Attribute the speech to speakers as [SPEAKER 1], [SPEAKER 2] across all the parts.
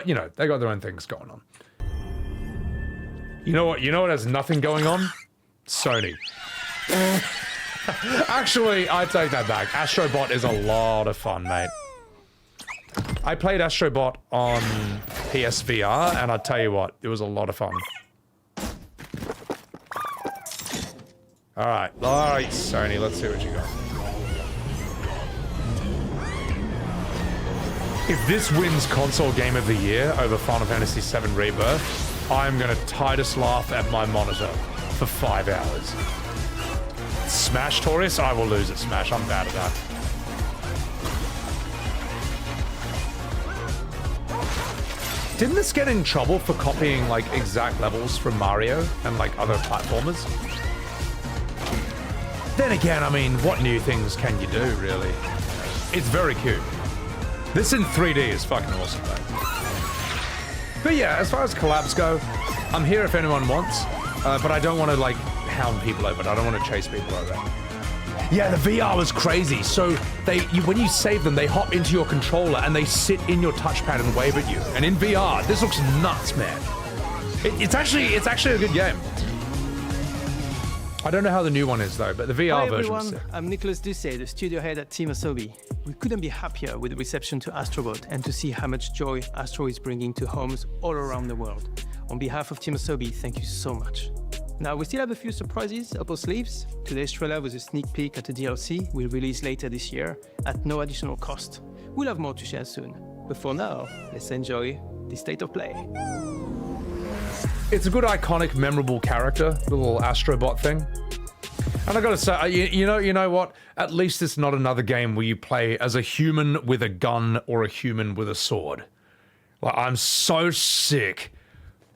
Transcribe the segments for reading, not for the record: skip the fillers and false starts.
[SPEAKER 1] But, you know, they got their own things going on. You know what has nothing going on? Sony. Actually, I take that back. Astrobot is a lot of fun, mate. I played Astrobot on PSVR, and I tell you what, it was a lot of fun. Alright, Sony, let's see what you got. If this wins console game of the year over Final Fantasy VII Rebirth, I'm gonna Titus laugh at my monitor for 5 hours. Smash Taurus? I will lose at Smash, I'm bad at that. Didn't this get in trouble for copying like exact levels from Mario and like other platformers? Then again, I mean, what new things can you do, really? It's very cute. This in 3D is fucking awesome, though. But yeah, as far as collabs go, I'm here if anyone wants, but I don't want to like hound people over it. I don't want to chase people over it. Yeah, the VR was crazy. So when you save them, they hop into your controller and they sit in your touchpad and wave at you. And in VR, this looks nuts, man. It's actually a good game. I don't know how the new one is though, but the VR version.
[SPEAKER 2] Hi everyone, I'm Nicholas Ducey, the studio head at Team Asobi. We couldn't be happier with the reception to Astrobot and to see how much joy Astro is bringing to homes all around the world. On behalf of Team Asobi, thank you so much. Now, we still have a few surprises up our sleeves. Today's trailer was a sneak peek at a DLC we'll release later this year at no additional cost. We'll have more to share soon. But for now, let's enjoy the state of play.
[SPEAKER 1] It's a good, iconic, memorable character, the little Astrobot thing. And I gotta say, you know what? At least it's not another game where you play as a human with a gun or a human with a sword. Like, I'm so sick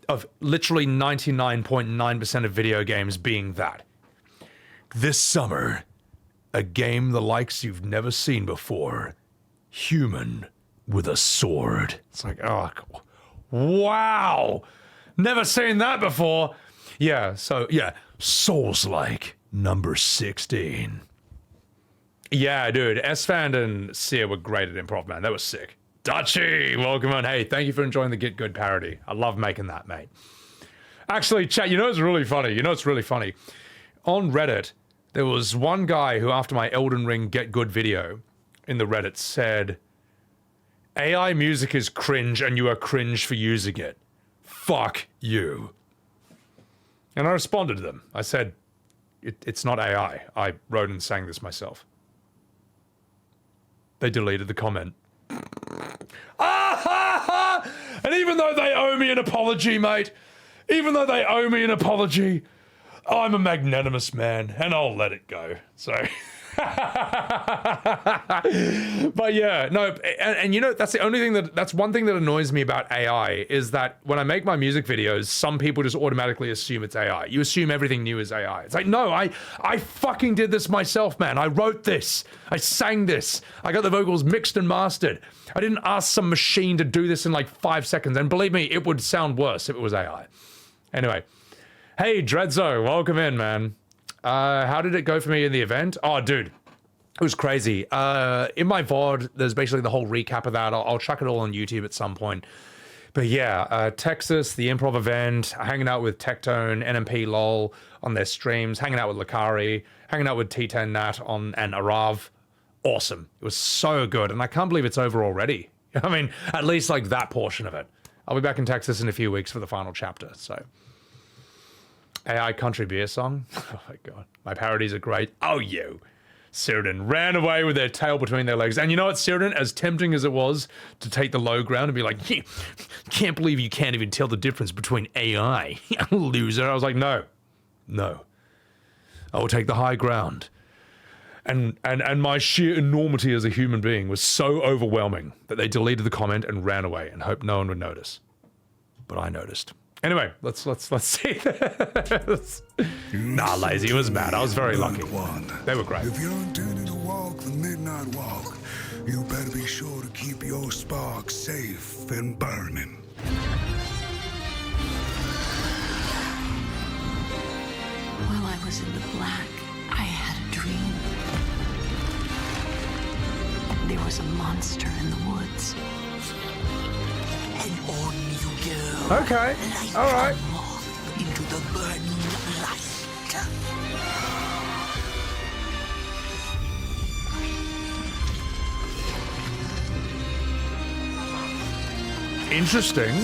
[SPEAKER 1] of literally 99.9% of video games being that. This summer, a game the likes you've never seen before. Human with a sword. It's like, oh, wow! Never seen that before. Yeah, so, yeah, Souls-like, number 16. Yeah, dude, S-Fan and Sear were great at improv, man. That was sick. Dutchy, welcome on. Hey, thank you for enjoying the Get Good parody. I love making that, mate. Actually, chat, you know what's really funny? On Reddit, there was one guy who, after my Elden Ring Get Good video in the Reddit, said, AI music is cringe and you are cringe for using it. Fuck you. And I responded to them. I said, it's not AI. I wrote and sang this myself. They deleted the comment. And even though they owe me an apology, mate, I'm a magnanimous man, and I'll let it go. So, but yeah, no, and you know, that's one thing that annoys me about AI is that when I make my music videos, some people just automatically assume it's AI. You assume everything new is AI. It's like, no, I fucking did this myself, man. I wrote this. I sang this. I got the vocals mixed and mastered. I didn't ask some machine to do this in like 5 seconds. And believe me, it would sound worse if it was AI. Anyway, hey, Dredzo, welcome in, man. How did it go for me in the event? Oh, dude, it was crazy. In my VOD, there's basically the whole recap of that. I'll chuck it all on YouTube at some point. But yeah, Texas, the improv event, hanging out with Tectone, NMP LOL on their streams, hanging out with Lakari, hanging out with T10 Nat and Arav. Awesome. It was so good, and I can't believe it's over already. I mean, at least like that portion of it. I'll be back in Texas in a few weeks for the final chapter, so. AI country beer song? Oh my god. My parodies are great. Oh, you. Cyrodiil ran away with their tail between their legs. And you know what, Cyrodiil, as tempting as it was to take the low ground and be like, yeah, can't believe you can't even tell the difference between AI, loser. I was like, no. I will take the high ground. And my sheer enormity as a human being was so overwhelming that they deleted the comment and ran away and hoped no one would notice. But I noticed. Anyway, let's see this. Nah, lazy, it was mad. I was very lucky. They were great.
[SPEAKER 3] If you're intending to walk the midnight walk, you better be sure to keep your spark safe and burning.
[SPEAKER 4] While I was in the black, I had a dream. There was a monster in the woods.
[SPEAKER 3] And all
[SPEAKER 1] Okay.
[SPEAKER 4] Like
[SPEAKER 1] All right.
[SPEAKER 4] a moth into the burning light.
[SPEAKER 1] Interesting.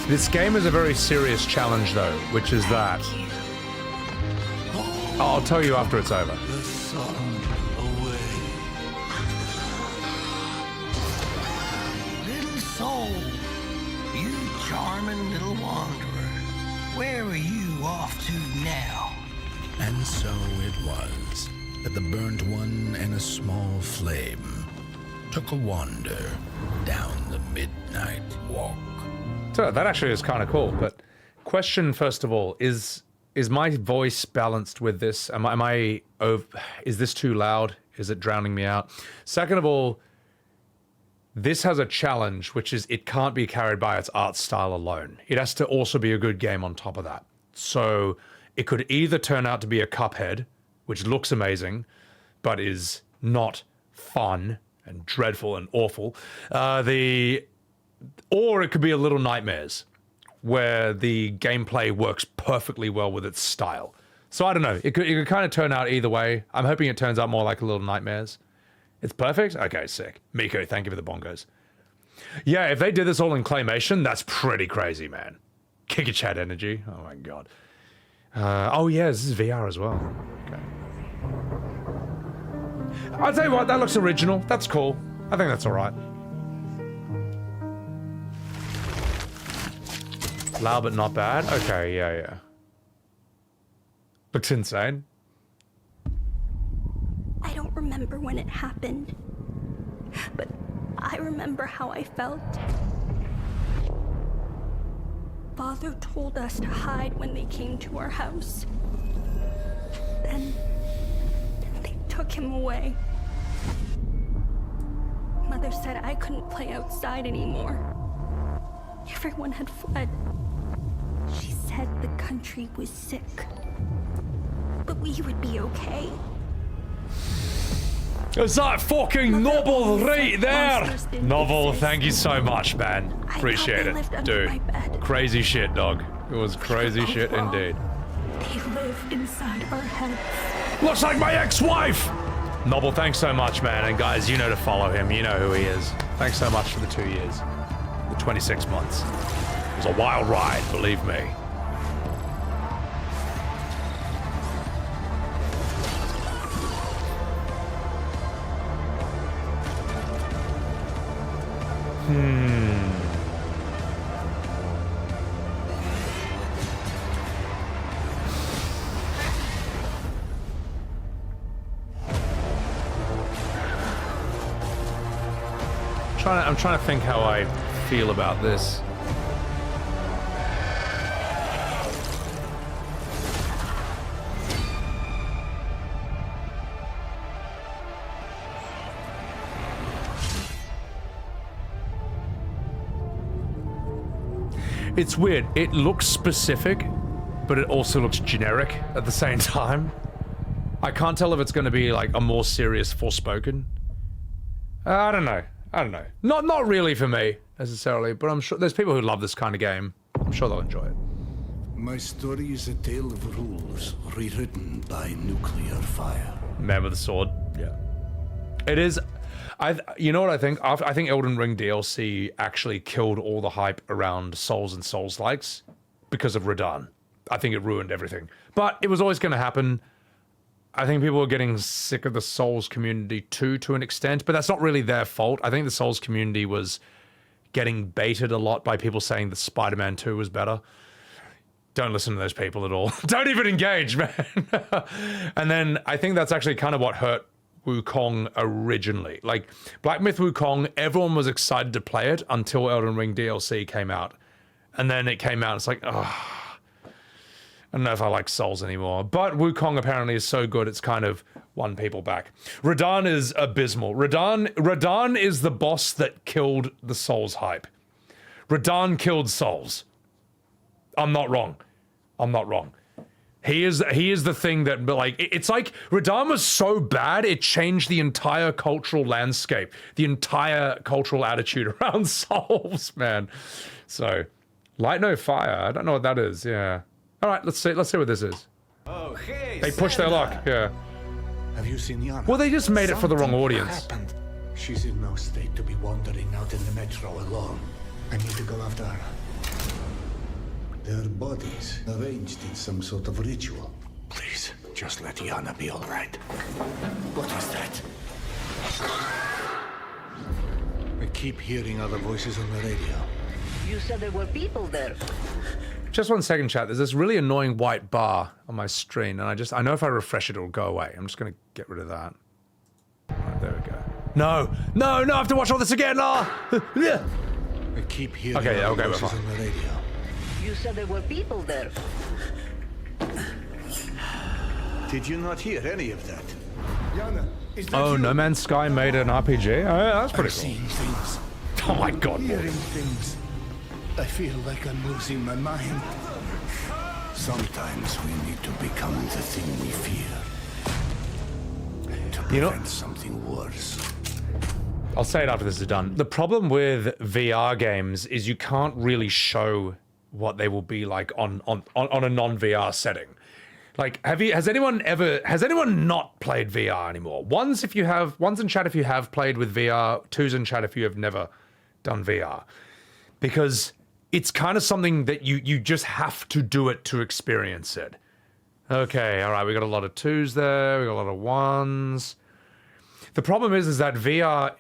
[SPEAKER 1] This game is a very serious challenge, though, which is that. I'll tell you after it's over.
[SPEAKER 3] The sun away.
[SPEAKER 5] Little soul, you charming little wanderer. Where are you off to now?
[SPEAKER 3] And so it was that the burnt one and a small flame took a wander down the midnight walk.
[SPEAKER 1] So that actually is kind of cool. But question first of all is my voice balanced with this? Is this too loud? Is it drowning me out? Second of all, this has a challenge, which is it can't be carried by its art style alone. It has to also be a good game on top of that. So it could either turn out to be a Cuphead, which looks amazing, but is not fun and dreadful and awful. Or it could be a Little Nightmares, where the gameplay works perfectly well with its style. So I don't know. It could kind of turn out either way. I'm hoping it turns out more like a Little Nightmares. It's perfect? Okay, sick. Miko, thank you for the bongos. Yeah, if they did this all in claymation, that's pretty crazy, man. Kick a chat energy. Oh my god. Oh yeah, this is VR as well. Okay. I'll tell you what, that looks original. That's cool. I think that's alright. Loud but not bad? Okay, yeah. Looks insane.
[SPEAKER 6] I don't remember when it happened, but I remember how I felt. Father told us to hide when they came to our house. Then they took him away. Mother said I couldn't play outside anymore. Everyone had fled. She said the country was sick, but we would be okay.
[SPEAKER 1] Is that fucking novel right there?
[SPEAKER 6] Monsters didn't
[SPEAKER 1] Novel,
[SPEAKER 6] exist.
[SPEAKER 1] thank you so much, man.
[SPEAKER 6] I
[SPEAKER 1] Appreciate
[SPEAKER 6] thought they
[SPEAKER 1] it.
[SPEAKER 6] lived under my
[SPEAKER 1] Dude,
[SPEAKER 6] bed.
[SPEAKER 1] crazy shit, dog. It was crazy
[SPEAKER 6] both
[SPEAKER 1] shit
[SPEAKER 6] wrong.
[SPEAKER 1] indeed.
[SPEAKER 6] They lived inside our heads.
[SPEAKER 1] Looks like my ex-wife! Novel, thanks so much, man. And guys, you know to follow him. You know who he is. Thanks so much for the 2 years. The 26 months. It was a wild ride, believe me. I'm trying to think how I feel about this. It's weird. It looks specific, but it also looks generic at the same time. I can't tell if it's going to be like a more serious Forspoken. I don't know. Not really for me, necessarily, but I'm sure there's people who love this kind of game. I'm sure they'll enjoy it.
[SPEAKER 3] My story is a tale of rules rewritten by nuclear fire.
[SPEAKER 1] Man with the sword. Yeah. It is. You know what I think? I think Elden Ring DLC actually killed all the hype around Souls and Souls-likes because of Radahn. I think it ruined everything. But it was always going to happen. I think people were getting sick of the Souls community too, to an extent, but that's not really their fault. I think the Souls community was getting baited a lot by people saying that Spider-Man 2 was better. Don't listen to those people at all. Don't even engage, man. And then I think that's actually kind of what hurt Wukong originally. Like, Black Myth Wukong, everyone was excited to play it until Elden Ring DLC came out. And then it came out, it's like, oh, I don't know if I like Souls anymore. But Wukong apparently is so good, it's kind of won people back. Radahn is abysmal. Radahn is the boss that killed the Souls hype. Radahn killed Souls. I'm not wrong. He is the thing that, like, it's like Radama's so bad it changed the entire cultural landscape, the entire cultural attitude around Souls, man. So, light no fire. I don't know what that is. Yeah. All right, let's see what this is.
[SPEAKER 7] Oh, hey,
[SPEAKER 1] They pushed their luck. Yeah.
[SPEAKER 8] Have you seen Yana?
[SPEAKER 1] Well, they just made it for the wrong audience.
[SPEAKER 8] Happened. She's in no state to be wandering out in the metro alone. I need to go after her. Their bodies arranged in some sort of ritual. Please, just let Yana be all right. What is that? I keep hearing other voices on the radio.
[SPEAKER 9] You said there were people there.
[SPEAKER 1] Just 1 second, chat. There's this really annoying white bar on my screen, and I know if I refresh it, it'll go away. I'm just gonna get rid of that. All right, there we go. No, I have to watch all this again. Yeah.
[SPEAKER 8] I keep hearing
[SPEAKER 1] Okay,
[SPEAKER 8] other
[SPEAKER 1] we're
[SPEAKER 8] voices
[SPEAKER 1] fine.
[SPEAKER 8] on the radio.
[SPEAKER 9] You said there were people there.
[SPEAKER 8] Did you not hear any of that? Yana, is that
[SPEAKER 1] Oh,
[SPEAKER 8] you?
[SPEAKER 1] No Man's Sky made an RPG. Oh, yeah, that's
[SPEAKER 8] I'm
[SPEAKER 1] pretty cool.
[SPEAKER 8] seeing things.
[SPEAKER 1] Oh my god.
[SPEAKER 8] Hearing things. I feel like I'm losing my mind. Sometimes we need to become the thing we fear. To prevent something worse.
[SPEAKER 1] I'll say it after this is done. The problem with VR games is you can't really show what they will be like on a non-VR setting. Like, has anyone not played VR anymore? One's in chat if you have played with VR, two's in chat if you have never done VR. Because it's kind of something that you just have to do it to experience it. Okay, all right, we got a lot of twos there, we got a lot of ones. The problem is that VR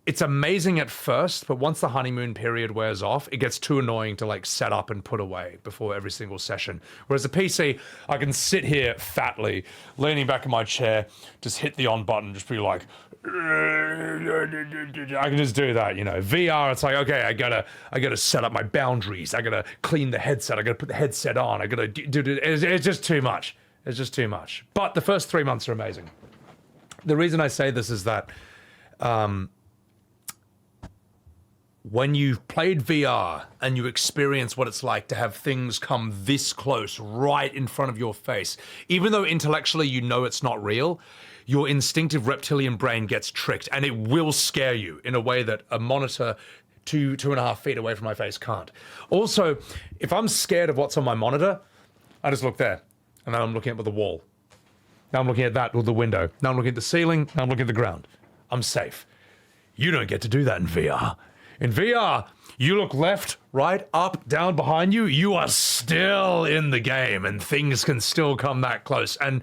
[SPEAKER 1] it's amazing at first, but once the honeymoon period wears off, it gets too annoying to like set up and put away before every single session. Whereas a PC, I can sit here fatly, leaning back in my chair, just hit the on button, just be like, I can just do that, you know. VR, it's like, okay, I gotta set up my boundaries. I gotta clean the headset. I gotta put the headset on. I gotta do. It's just too much. It's just too much. But the first 3 months are amazing. The reason I say this is that when you've played VR and you experience what it's like to have things come this close, right in front of your face, even though intellectually you know it's not real, your instinctive reptilian brain gets tricked, and it will scare you in a way that a monitor 2.5 feet away from my face can't. Also, if I'm scared of what's on my monitor, I just look there, and then I'm looking up at the wall. Now I'm looking at that with the window. Now I'm looking at the ceiling. Now I'm looking at the ground. I'm safe. You don't get to do that in VR. In VR, you look left, right, up, down, behind you. You are still in the game, and things can still come that close. And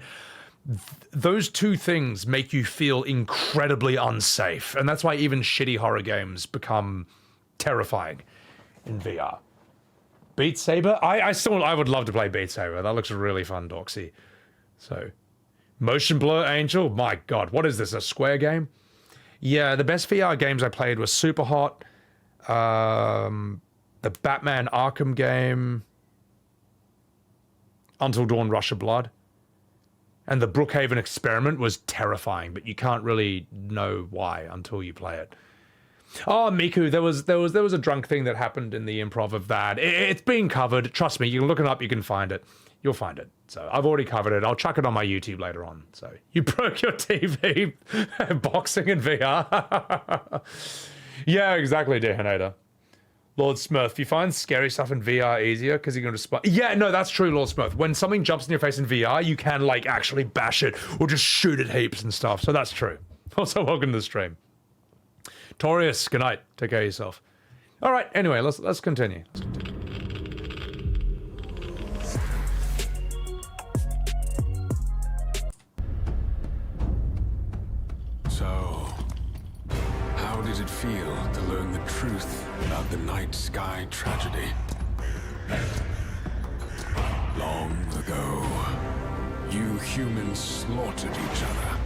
[SPEAKER 1] those two things make you feel incredibly unsafe. And that's why even shitty horror games become terrifying in VR. Beat Saber? I would love to play Beat Saber. That looks really fun, Doxy. So, Motion Blur Angel? My god, what is this, a Square game? Yeah, the best VR games I played were Super Hot, the Batman Arkham game, Until Dawn Rush of Blood, and the Brookhaven Experiment was terrifying, but you can't really know why until you play it. Oh, Miku, there was a drunk thing that happened in the improv of that. It's been covered. Trust me, you can look it up, you can find it. You'll find it. So I've already covered it. I'll chuck it on my YouTube later on. So you broke your TV boxing in VR. Yeah, exactly, Dehonator. Lord Smurf, you find scary stuff in VR easier because you're going to respond. Yeah, no, that's true, Lord Smurf. When something jumps in your face in VR, you can like actually bash it or just shoot it heaps and stuff. So that's true. Also, welcome to the stream. Torius, good night. Take care of yourself. All right, anyway, let's continue.
[SPEAKER 10] So, how did it feel to learn the truth about the night sky tragedy? Long ago, you humans slaughtered each other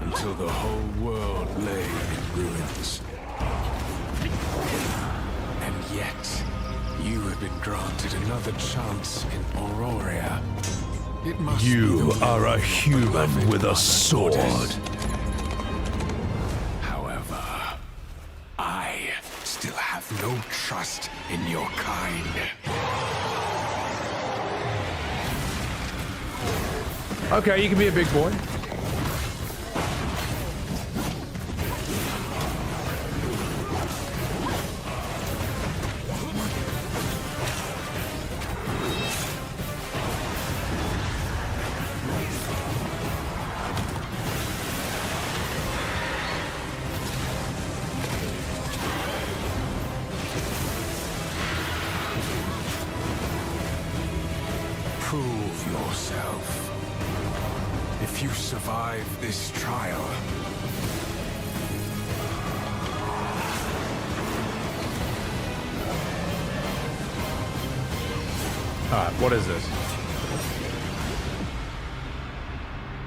[SPEAKER 10] until the whole world lay in ruins. And yet, you have been granted another chance in Auroria. It must
[SPEAKER 3] You are a human with a sword.
[SPEAKER 10] However, I still have no trust in your kind.
[SPEAKER 1] Okay, you can be a big boy.
[SPEAKER 10] Prove yourself. If you survive this trial,
[SPEAKER 1] Alright, what is this?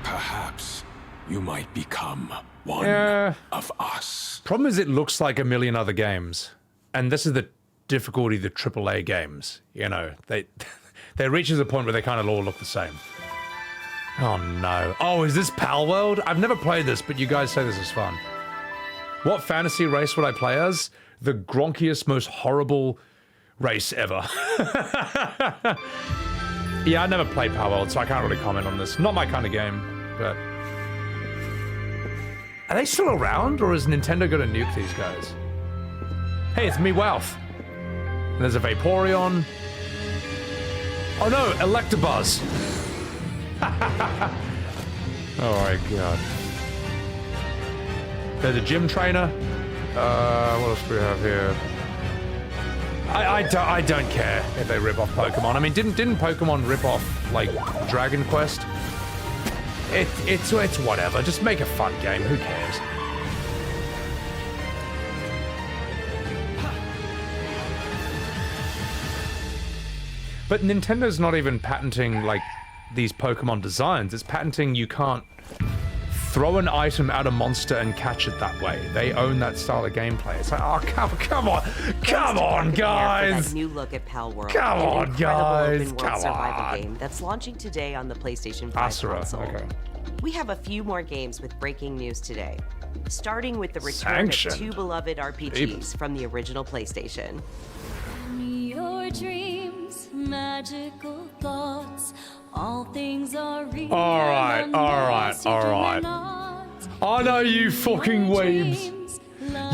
[SPEAKER 10] perhaps you might become one
[SPEAKER 1] Yeah.
[SPEAKER 10] of us.
[SPEAKER 1] Problem is, it looks like a million other games, and this is the difficulty of the AAA games. You know, they reaches a point where they kind of all look the same. Oh no! Oh, is this Pal World? I've never played this, but you guys say this is fun. What fantasy race would I play as? The gronkiest, most horrible race ever. Yeah, I never played Pal World, so I can't really comment on this. Not my kind of game, but. Are they still around, or has Nintendo got to nuke these guys? Hey, it's me, Wealth. And there's a Vaporeon. Oh no, Electabuzz. Oh my god. There's a gym trainer. What else do we have here? I don't care if they rip off Pokemon. I mean, didn't Pokemon rip off like Dragon Quest? It's whatever. Just make a fun game. Who cares? But Nintendo's not even patenting like these Pokemon designs. It's patenting you can't throw an item at a monster and catch it that way. They own that style of gameplay. It's like, oh, come on, guys!
[SPEAKER 7] That new look at Pal World.
[SPEAKER 1] Come on, guys!
[SPEAKER 7] Come survival game that's launching today on the PlayStation 5 console.
[SPEAKER 1] Okay.
[SPEAKER 7] We have a few more games with breaking news today, starting with the return of two beloved RPGs from the original PlayStation.
[SPEAKER 11] Your dreams, magical thoughts, all things are real.
[SPEAKER 1] Alright. I know you fucking weebs.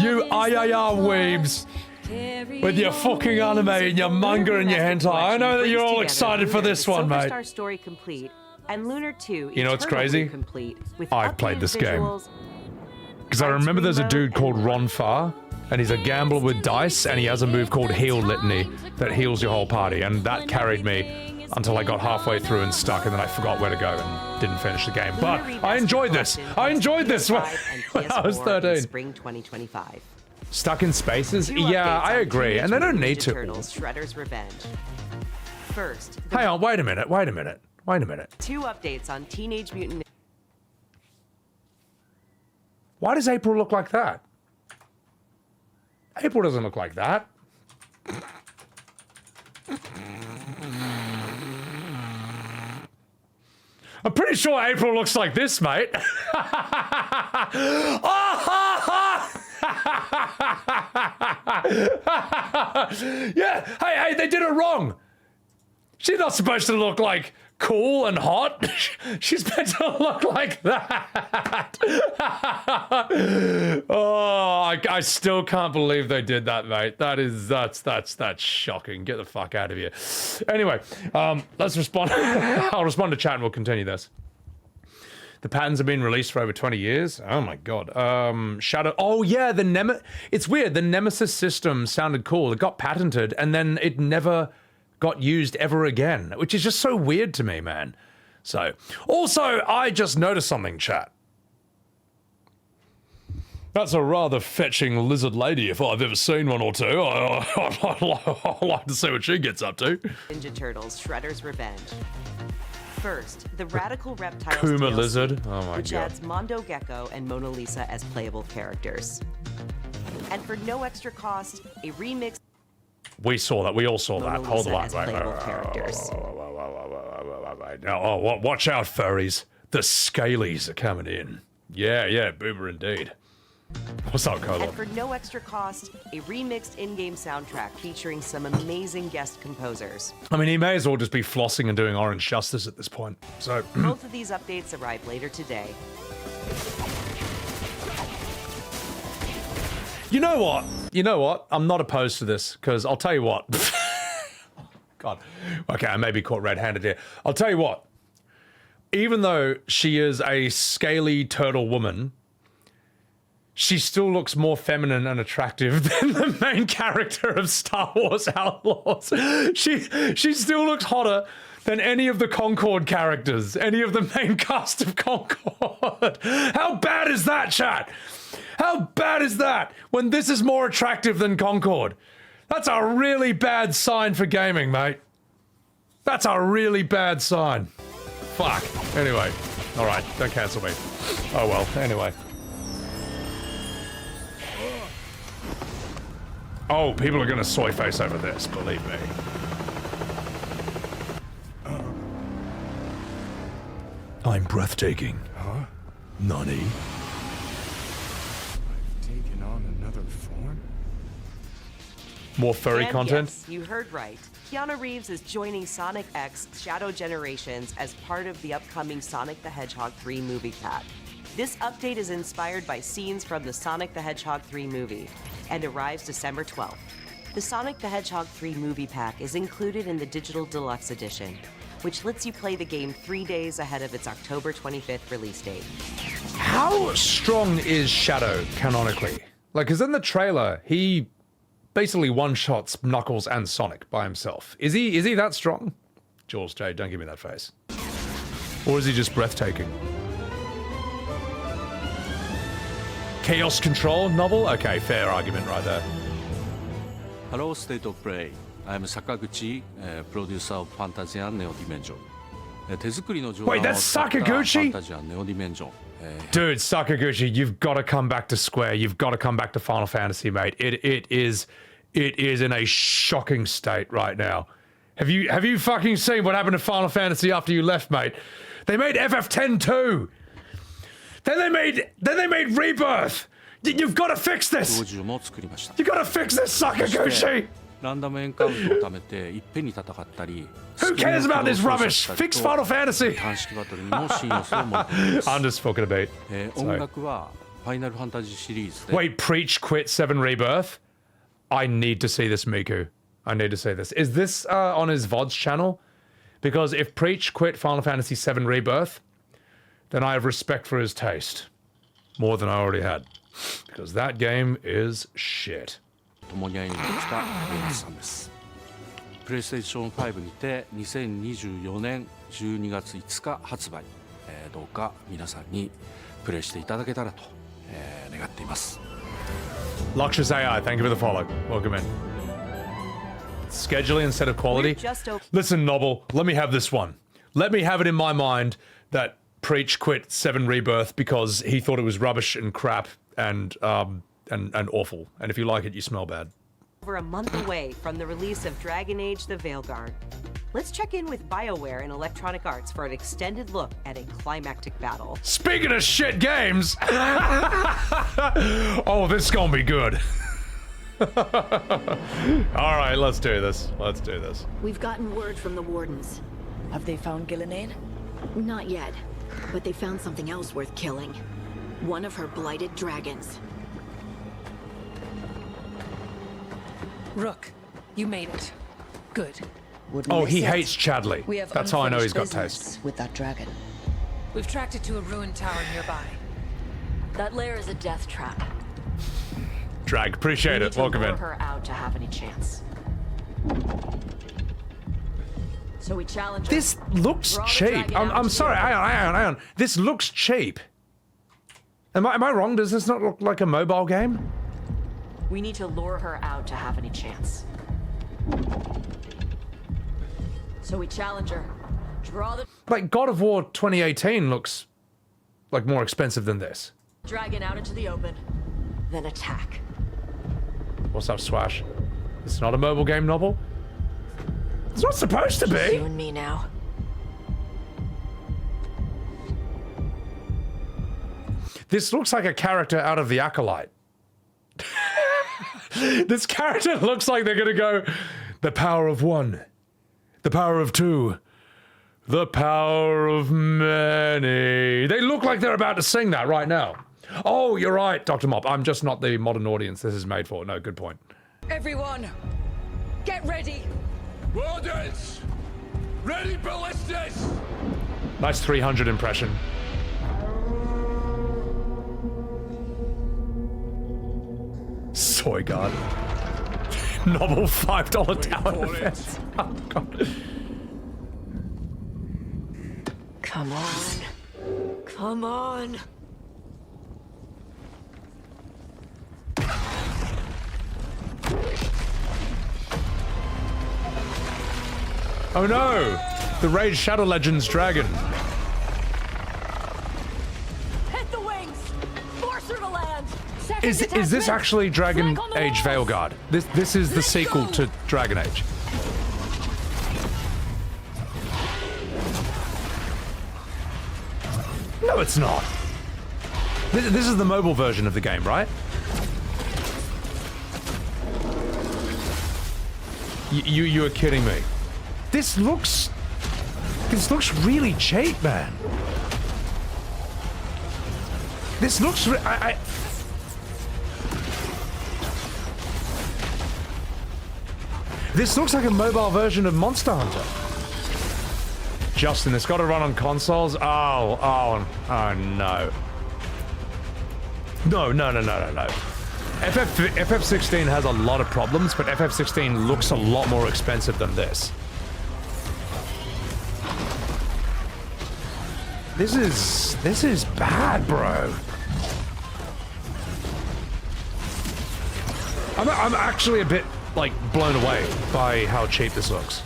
[SPEAKER 1] You IIR weebs. With your fucking anime and your manga and your hentai. I know that you're all excited for this one, mate.
[SPEAKER 7] Superstar Story complete and Lunar 2
[SPEAKER 1] You know what's crazy?
[SPEAKER 7] Complete with
[SPEAKER 1] I've played this game.
[SPEAKER 7] visuals,
[SPEAKER 1] Because I remember there's a dude called Ron Farr, and he's a gambler with dice, and he has a move called Heal Litany that heals your whole party, and that carried me until I got halfway through and stuck, and then I forgot where to go and didn't finish the game. But I enjoyed this. I enjoyed this when I was 13.
[SPEAKER 7] Spring 2025.
[SPEAKER 1] Stuck in spaces? Yeah, I agree, and they don't need to.
[SPEAKER 7] Turtles: Shredder's Revenge. First,
[SPEAKER 1] Hang on, wait a minute.
[SPEAKER 7] 2 updates on Teenage Mutant.
[SPEAKER 1] Why does April look like that? April doesn't look like that. I'm pretty sure April looks like this, mate. Yeah, hey, they did it wrong. She's not supposed to look like cool and hot. She's meant to look like that. Oh, I still can't believe they did that, mate. That's shocking. Get the fuck out of here. Anyway, let's respond. I'll respond to chat and we'll continue this. The patents have been released for over 20 years. Oh my god. Shadow. Oh yeah, it's weird. The Nemesis system sounded cool. It got patented and then it never got used ever again, which is just so weird to me, man. So, also, I just noticed something, chat. That's a rather fetching lizard lady if I've ever seen one or two. I'd like to see what she gets up to.
[SPEAKER 7] Ninja Turtles: Shredder's Revenge. First, the Radical Reptiles
[SPEAKER 1] Kuma
[SPEAKER 7] DLC,
[SPEAKER 1] lizard. Oh my
[SPEAKER 7] which
[SPEAKER 1] god.
[SPEAKER 7] adds Mondo Gecko and Mona Lisa as playable characters. And for no extra cost, a remix.
[SPEAKER 1] We saw that. We all saw that. Hold on. Oh, watch out, furries. The Scalies are coming in. Yeah, boomer indeed. What's up, Colo?
[SPEAKER 7] And for no extra cost, a remixed in-game soundtrack featuring some amazing guest composers.
[SPEAKER 1] I mean, he may as well just be flossing and doing Orange Justice at this point. So
[SPEAKER 7] both of these updates arrive later today.
[SPEAKER 1] You know what? You know what? I'm not opposed to this, because I'll tell you what. God. Okay, I may be caught red-handed here. I'll tell you what. Even though she is a scaly turtle woman, she still looks more feminine and attractive than the main character of Star Wars Outlaws. She still looks hotter than any of the Concord characters, any of the main cast of Concord. How bad is that, chat? How bad is that when this is more attractive than Concord? That's a really bad sign for gaming, mate. That's a really bad sign. Fuck. Anyway. Alright, don't cancel me. Oh well, anyway. Oh, people are gonna soy face over this, believe me. I'm breathtaking.
[SPEAKER 10] Huh?
[SPEAKER 1] Nani?
[SPEAKER 10] I've taken on another form?
[SPEAKER 1] More furry
[SPEAKER 7] And
[SPEAKER 1] content?
[SPEAKER 7] Yes, you heard right. Keanu Reeves is joining Sonic X Shadow Generations as part of the upcoming Sonic the Hedgehog 3 movie pack. This update is inspired by scenes from the Sonic the Hedgehog 3 movie and arrives December 12th. The Sonic the Hedgehog 3 movie pack is included in the Digital Deluxe Edition, which lets you play the game 3 days ahead of its October 25th release date.
[SPEAKER 1] How strong is Shadow canonically? Like, because in the trailer, he basically one-shots Knuckles and Sonic by himself. Is he that strong? Jules J, don't give me that face. Or is he just breathtaking? Chaos Control novel? Okay, fair argument right there.
[SPEAKER 12] Hello, State of Play. I'm Sakaguchi, producer of Fantasia Neo Dimension.
[SPEAKER 1] Wait, that's Sakaguchi? Dude, Sakaguchi, you've got to come back to Square. You've got to come back to Final Fantasy, mate. It is in a shocking state right now. Have you fucking seen what happened to Final Fantasy after you left, mate? They made FF10 too. Then they made Rebirth. You've got to fix this. You got to fix this, Sakaguchi. Who cares about this rubbish? Fix Final Fantasy. I'm just fucking a beat. Wait, Preach quit 7 Rebirth? I need to see this, Miku. I need to see this. Is this on his VOD's channel? Because if Preach quit Final Fantasy 7 Rebirth, then I have respect for his taste. More than I already had. Because that game is shit.
[SPEAKER 12] 共に歩んできたゲームさんです。プレイステーション5にて2024年12月5日発売。どうか皆さんにプレイしていただけたらと願っています。
[SPEAKER 1] Luxus AI, thank you for the follow. Welcome in. Scheduling instead of quality. Listen, Noble, let me have this one. Let me have it in my mind that Preach quit 7 Rebirth because he thought it was rubbish and crap and awful. And if you like it, you smell bad.
[SPEAKER 7] Over a month away from the release of Dragon Age the Veilguard. Let's check in with BioWare and Electronic Arts for an extended look at a climactic battle.
[SPEAKER 1] Speaking of shit games! Oh, this is gonna be good. Alright, let's do this. Let's do this.
[SPEAKER 13] We've gotten word from the Wardens. Have they found Gillenade? Not yet, but they found something else worth killing. One of her blighted dragons.
[SPEAKER 14] Rook, you made it. Good.
[SPEAKER 1] Oh, he hates Chadley. That's how I know he's got taste.
[SPEAKER 13] With that dragon.
[SPEAKER 14] We've tracked it to a ruined tower nearby.
[SPEAKER 13] That lair is a death trap.
[SPEAKER 1] Drag, appreciate it. Welcome in.
[SPEAKER 13] We need to lure her out to have any chance. So we challenge her.
[SPEAKER 1] This looks cheap. I'm sorry, hang on. This looks cheap. Am I wrong? Does this not look like a mobile game?
[SPEAKER 13] We need to lure her out to have any chance. So we challenge her. Draw the
[SPEAKER 1] Like God of War 2018 looks like more expensive than this.
[SPEAKER 13] dragon out into the open, then attack.
[SPEAKER 1] What's up, Swash? It's not a mobile game novel? It's not supposed to be!
[SPEAKER 13] You and me now.
[SPEAKER 1] This looks like a character out of The Acolyte. This character looks like they're gonna go, the power of one, the power of two, the power of many. They look like they're about to sing that right now. Oh, you're right, Dr. Mop. I'm just not the modern audience this is made for. No, good point.
[SPEAKER 14] Everyone, get ready.
[SPEAKER 10] Orders! Ready, ballistas!
[SPEAKER 1] Nice 300 impression. Soy God. Novel $5 tower defense. Oh, God.
[SPEAKER 13] Come on. Come on.
[SPEAKER 1] Oh no! The Raid Shadow Legends dragon.
[SPEAKER 11] Hit the wings! Force her to land!
[SPEAKER 1] Is this actually Dragon Age Veilguard? This is the sequel to Dragon Age. No, it's not. This is the mobile version of the game, right? You are kidding me. This looks really cheap, man. This looks This looks like a mobile version of Monster Hunter. Justin, it's got to run on consoles. Oh no. No. FF16 has a lot of problems, but FF16 looks a lot more expensive than this. This is bad, bro. I'm actually a bit, like, blown away by how cheap this looks.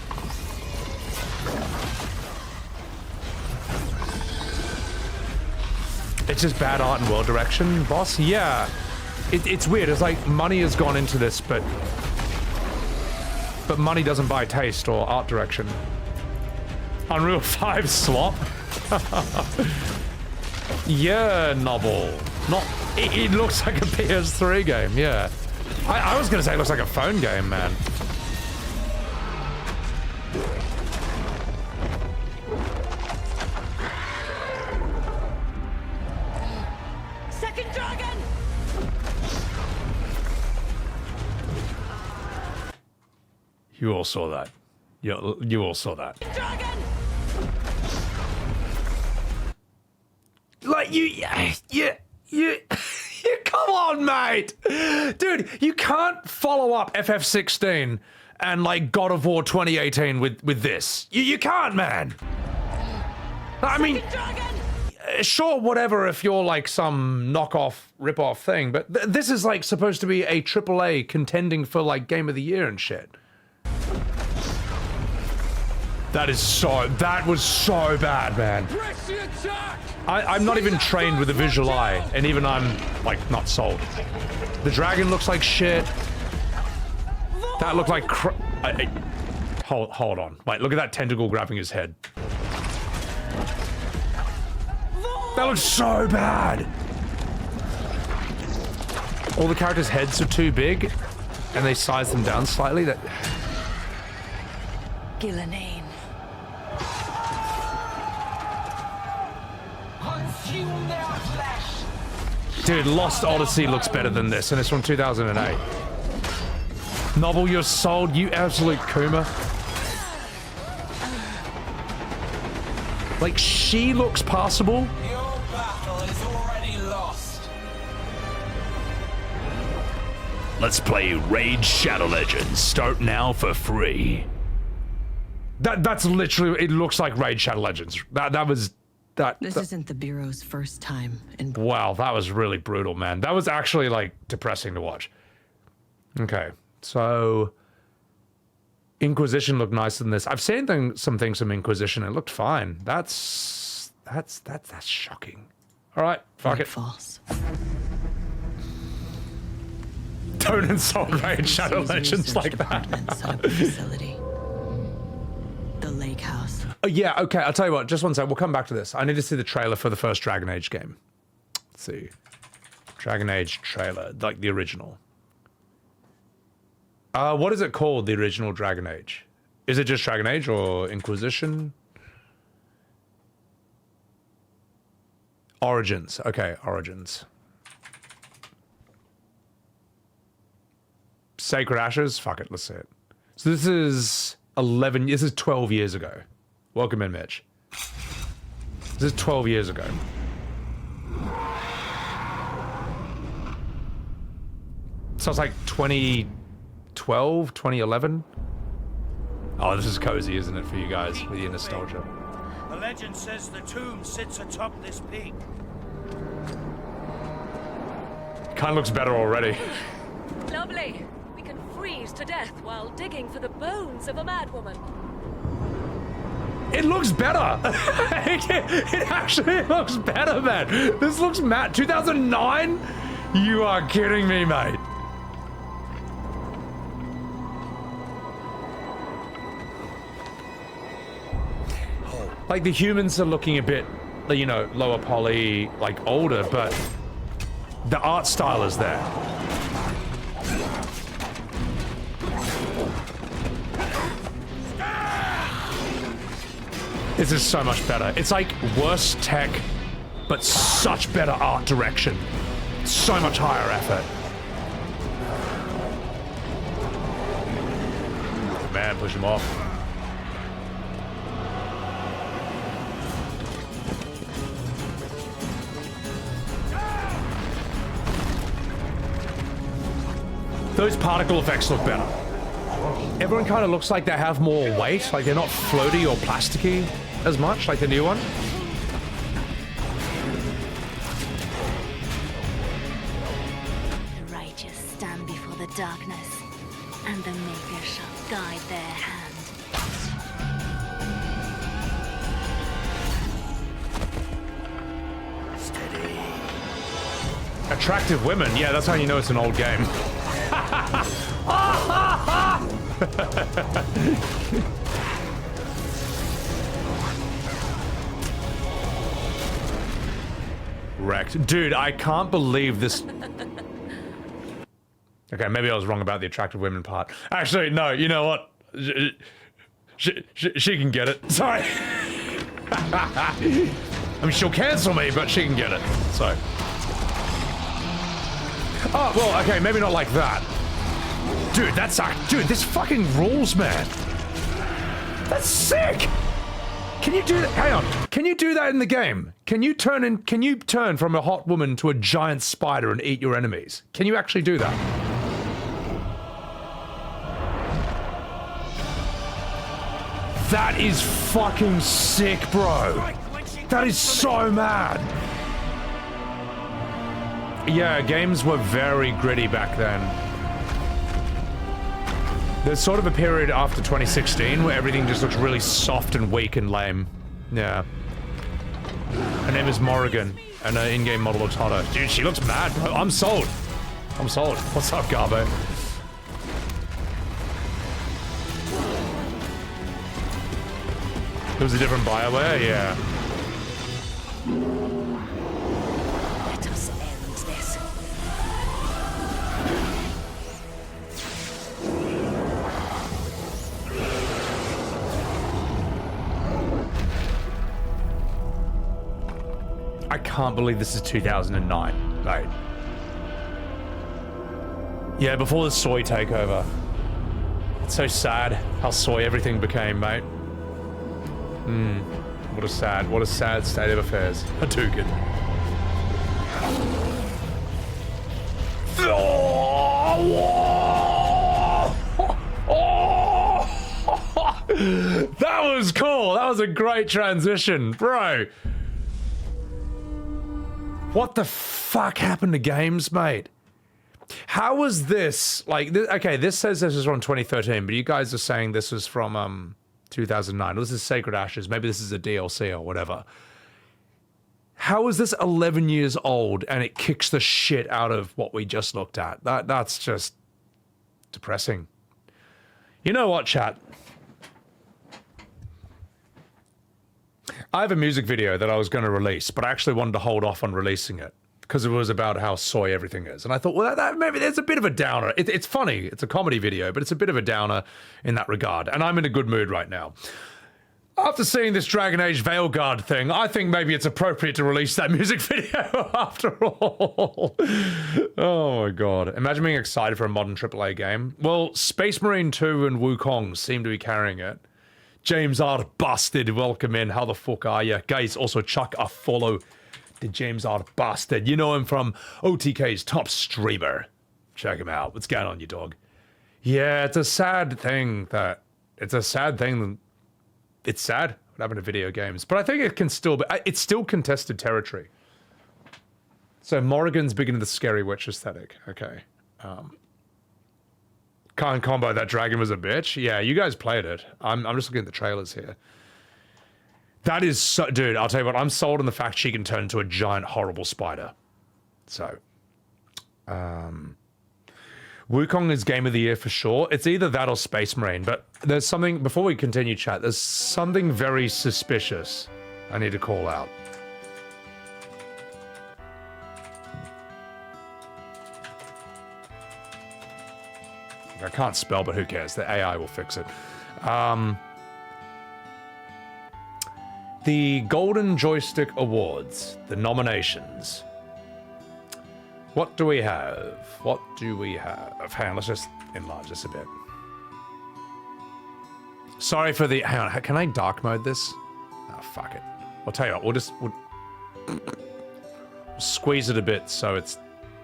[SPEAKER 1] It's just bad art and world direction, boss. Yeah, it's weird. It's like money has gone into this, but money doesn't buy taste or art direction. Unreal 5 slop. Yeah, novel. Not. It looks like a PS3 game. Yeah. I was gonna say it looks like a phone game, man.
[SPEAKER 11] Second dragon!
[SPEAKER 1] You all saw that. You all saw that.
[SPEAKER 11] Dragon!
[SPEAKER 1] Like you come on, mate. Dude, you can't follow up FF16 and like God of War 2018 with this. You can't, man. I mean, sure, whatever if you're like some knockoff, rip-off thing, but this is like supposed to be a AAA contending for like Game of the Year and shit. That was so bad, man. I'm not even trained with a visual eye, and even I'm, like, not sold. The dragon looks like shit. That looked like hold on. Wait, look at that tentacle grabbing his head. That looks so bad. All the characters' heads are too big, and they size them down slightly. That.
[SPEAKER 13] Ghilanane.
[SPEAKER 1] Dude, Lost Odyssey looks better than this, and it's from 2008. Novel, you're sold, you absolute Kuma. Like, she looks passable.
[SPEAKER 15] Your battle is already lost.
[SPEAKER 3] Let's play Raid Shadow Legends. Start now for free.
[SPEAKER 1] That's literally, it looks like Raid Shadow Legends.
[SPEAKER 13] This isn't the Bureau's first time in...
[SPEAKER 1] Wow, that was really brutal, man. That was actually, like, depressing to watch. Okay, so... Inquisition looked nicer than this. I've seen some things from Inquisition. It looked fine. That's shocking. All right, fuck it.
[SPEAKER 13] False.
[SPEAKER 1] Don't insult Raid Shadow Legends like that.
[SPEAKER 13] Facility. The lake house.
[SPEAKER 1] Oh, yeah, okay, I'll tell you what, just one sec, we'll come back to this. I need to see the trailer for the first Dragon Age game. Let's see. Dragon Age trailer, like the original. What is it called, the original Dragon Age? Is it just Dragon Age or Inquisition? Origins. Okay, Origins. Sacred Ashes? Fuck it, let's see it. So this is 12 years ago. Welcome in, Mitch. This is 12 years ago. So it's like 2012, 2011? Oh, this is cozy, isn't it, for you guys, with your nostalgia?
[SPEAKER 16] The legend says the tomb sits atop this peak.
[SPEAKER 1] Kind of looks better already.
[SPEAKER 11] Lovely. We can freeze to death while digging for the bones of a madwoman.
[SPEAKER 1] It looks better. It actually looks better, man. This looks mad. 2009? You are kidding me, mate. Like, the humans are looking a bit, you know, lower poly, like older, but the art style is there. This is so much better. It's like worse tech, but such better art direction. So much higher effort. Man, push him off. Those particle effects look better. Everyone kind of looks like they have more weight, like they're not floaty or plasticky as much, like the new one.
[SPEAKER 17] The righteous stand before the darkness, and the Maker shall guide their hand.
[SPEAKER 16] Steady.
[SPEAKER 1] Attractive women, yeah, that's how you know it's an old game. Wrecked. Dude, I can't believe this. Okay, maybe I was wrong about the attractive women part. Actually, no, you know what? She can get it. Sorry. I mean, she'll cancel me, but she can get it. So. Oh, well, okay, maybe not like that. Dude, dude, this fucking rules, man. That's sick. Can you do that? Hang on. Can you do that in the game? Can you turn from a hot woman to a giant spider and eat your enemies? Can you actually do that? That is fucking sick, bro. That is so mad. Yeah, games were very gritty back then. There's sort of a period after 2016 where everything just looks really soft and weak and lame. Yeah. Her name is Morrigan, and her in-game model looks hotter. Dude, she looks mad, bro. I'm sold. I'm sold. What's up, Garbo? It was a different BioWare? Yeah.
[SPEAKER 17] Let us end this.
[SPEAKER 1] I can't believe this is 2009, right? Yeah, before the soy takeover. It's so sad how soy everything became, mate. What a sad state of affairs. Hadouken. That was cool. That was a great transition, bro. What the fuck happened to games, mate? How was this? Like, okay, this says this was from 2013, but you guys are saying this was from 2009. This is Sacred Ashes. Maybe this is a DLC or whatever. How is this 11 years old and it kicks the shit out of what we just looked at? That's just depressing. You know what, chat? I have a music video that I was going to release, but I actually wanted to hold off on releasing it. because it was about how soy everything is. And I thought, well, that maybe there's a bit of a downer. It's funny. It's a comedy video, but it's a bit of a downer in that regard. And I'm in a good mood right now. After seeing this Dragon Age Veilguard thing, I think maybe it's appropriate to release that music video after all. Oh my god. Imagine being excited for a modern AAA game. Well, Space Marine 2 and Wukong seem to be carrying it. James R. Busted, welcome in. How the fuck are you? Guys, also chuck a follow to James R. Busted. You know him from OTK's top streamer. Check him out. What's going on, you dog? Yeah, it's a sad thing that... It's sad what happened to video games, but I think it can still be... It's still contested territory. So Morrigan's beginning the Scary Witch aesthetic. Okay. Can't combo that dragon was a bitch. Yeah, you guys played it. I'm just looking at the trailers here. That is so... Dude, I'll tell you what. I'm sold on the fact she can turn into a giant, horrible spider. So... Wukong is Game of the Year for sure. It's either that or Space Marine, but there's something... Before we continue chat, there's something very suspicious I need to call out. I can't spell, but who cares? The AI will fix it. The Golden Joystick Awards, the nominations. What do we have? What do we have? Hang on, let's just enlarge this a bit. Sorry for the... Hang on, can I dark mode this? Oh, fuck it. I'll tell you what, we'll squeeze it a bit so it's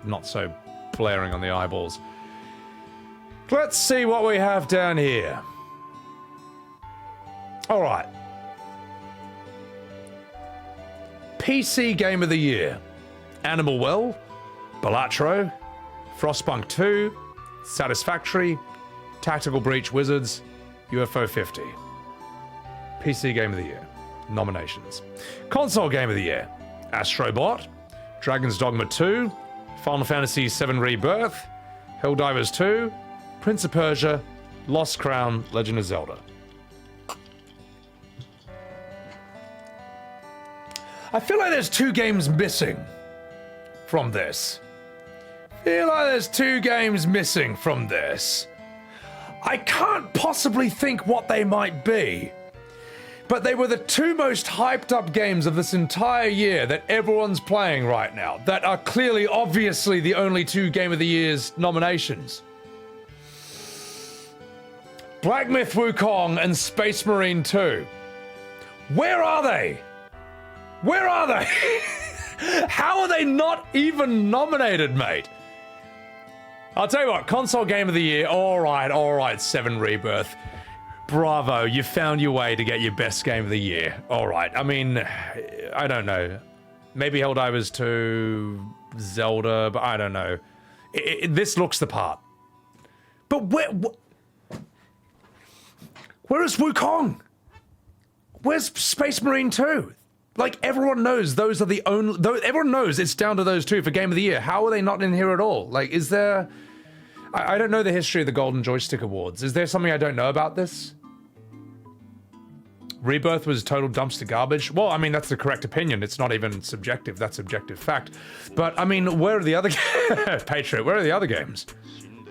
[SPEAKER 1] not so blaring on the eyeballs. Let's see what we have down here. Alright. PC Game of the Year. Animal Well, Balatro, Frostpunk 2, Satisfactory, Tactical Breach Wizards, UFO 50. PC Game of the Year. Nominations. Console Game of the Year. Astrobot, Dragon's Dogma 2, Final Fantasy VII Rebirth, Helldivers 2, Prince of Persia, Lost Crown, Legend of Zelda. I feel like there's two games missing from this. I can't possibly think what they might be. But they were the two most hyped up games of this entire year that everyone's playing right now, that are clearly, obviously, the only two Game of the Year's nominations. Black Myth Wukong and Space Marine 2. Where are they? Where are they? How are they not even nominated, mate? I'll tell you what, Console Game of the Year, alright, 7 Rebirth. Bravo, you found your way to get your best game of the year. Alright, I mean, I don't know. Maybe Helldivers 2, Zelda, but I don't know. This looks the part. But where is Wukong? Where's Space Marine 2? Like, everyone knows those are the only... Everyone knows it's down to those two for Game of the Year. How are they not in here at all? Like, is there... I don't know the history of the Golden Joystick Awards. Is there something I don't know about this? Rebirth was total dumpster garbage. Well, I mean, that's the correct opinion. It's not even subjective. That's objective fact. But, I mean, where are the other... Patriot, where are the other games?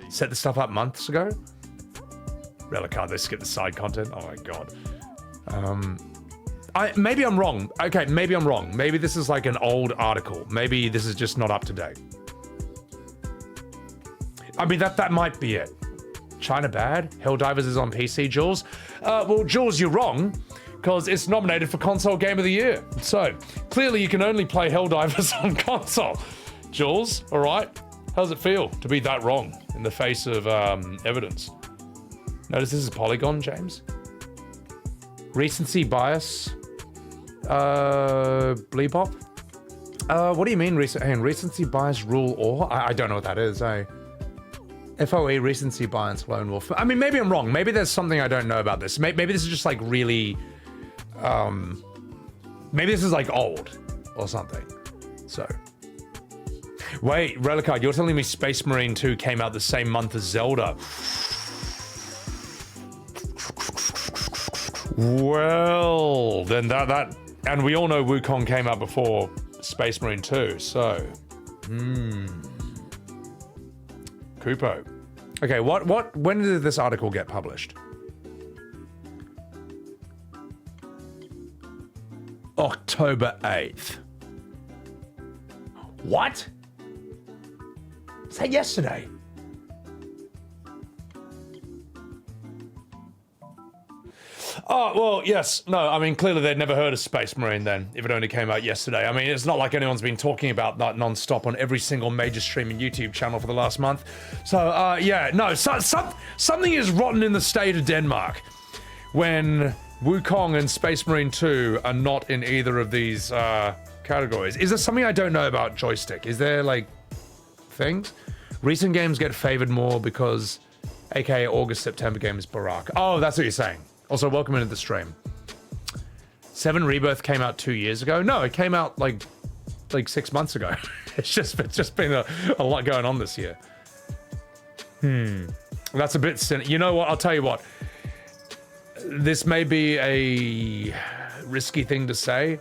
[SPEAKER 1] Set the stuff up months ago? Relicard, they skipped the side content? Oh my god. Maybe I'm wrong. Okay, maybe I'm wrong. Maybe this is like an old article. Maybe this is just not up to date. I mean, that might be it. China bad? Helldivers is on PC, Jules? Well, Jules, you're wrong, because it's nominated for Console Game of the Year. So, clearly you can only play Helldivers on console. Jules, alright? How does it feel to be that wrong in the face of evidence? Notice this is Polygon, James? Recency bias? Bleepop? What do you mean recency bias rule or? I don't know what that is, FOE, recency bias, lone wolf. I mean, maybe I'm wrong. Maybe there's something I don't know about this. Maybe this is just like really... maybe this is like old or something. So... Wait, Relicard, you're telling me Space Marine 2 came out the same month as Zelda? Well, then that... And we all know Wukong came out before Space Marine 2, so... Kupo. Okay, when did this article get published? October 8th. What? Is that yesterday? Oh, well, yes. No, I mean, clearly they'd never heard of Space Marine then, if it only came out yesterday. I mean, it's not like anyone's been talking about that non-stop on every single major streaming YouTube channel for the last month. So, yeah, no, something is rotten in the state of Denmark when Wukong and Space Marine 2 are not in either of these categories. Is there something I don't know about Joystick? Is there, like, things? Recent games get favored more because, aka August-September games Barack. Oh, that's what you're saying. Also, welcome into the stream. 7 Rebirth came out 2 years ago. No, it came out like 6 months ago. it's just been a lot going on this year. That's a bit cynical. You know what? I'll tell you what. This may be a risky thing to say,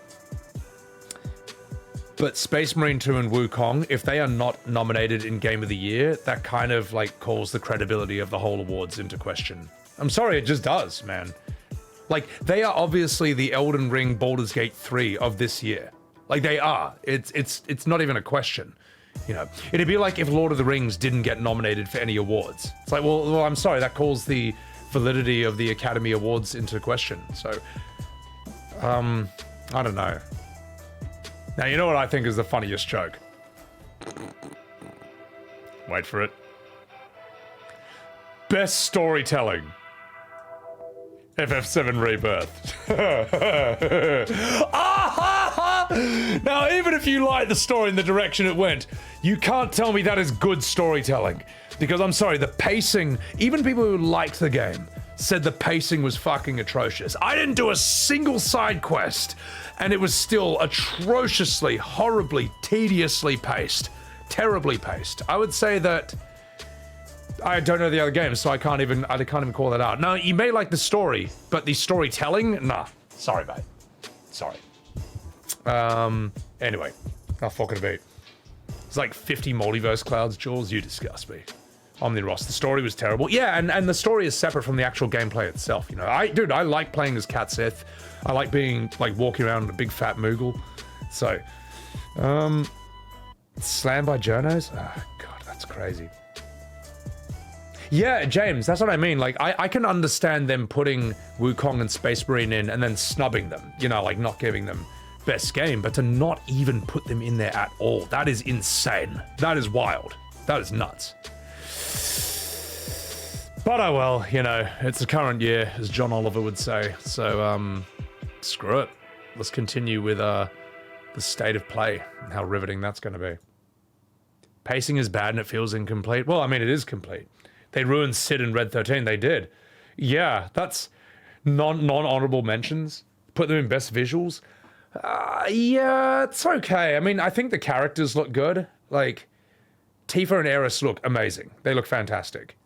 [SPEAKER 1] but Space Marine 2 and Wukong, if they are not nominated in Game of the Year, that kind of like calls the credibility of the whole awards into question. I'm sorry, it just does, man. Like, they are obviously the Elden Ring Baldur's Gate 3 of this year. Like, they are. It's not even a question. You know, it'd be like if Lord of the Rings didn't get nominated for any awards. It's like, well, I'm sorry, that calls the validity of the Academy Awards into question. So, I don't know. Now, you know what I think is the funniest joke? Wait for it. Best storytelling. FF7 Rebirth. Now, even if you like the story and the direction it went, you can't tell me that is good storytelling. Because I'm sorry, the pacing, even people who liked the game said the pacing was fucking atrocious. I didn't do a single side quest, and it was still atrociously, horribly, tediously paced. Terribly paced. I would say that I don't know the other games, so I can't even call that out. Now, you may like the story, but the storytelling, nah. Sorry, mate. Sorry. Anyway, I'll fucking beat. It's like 50 multiverse clouds, Jules. You disgust me. Omni Ross. The story was terrible. Yeah, and the story is separate from the actual gameplay itself. You know, I like playing as Cat Sith. I like being like walking around with a big fat Moogle. So, slammed by journos. Oh, God, that's crazy. Yeah, James, that's what I mean. Like, I can understand them putting Wukong and Space Marine in and then snubbing them, you know, like not giving them best game, but to not even put them in there at all, that is insane. That is wild. That is nuts. But oh well, you know, it's the current year, as John Oliver would say. So, screw it. Let's continue with the state of play and how riveting that's going to be. Pacing is bad and it feels incomplete. Well, I mean, it is complete. They ruined Sid and Red 13. They did. Yeah, that's non-honorable mentions. Put them in best visuals. Yeah, it's okay. I mean, I think the characters look good. Like, Tifa and Eris look amazing. They look fantastic.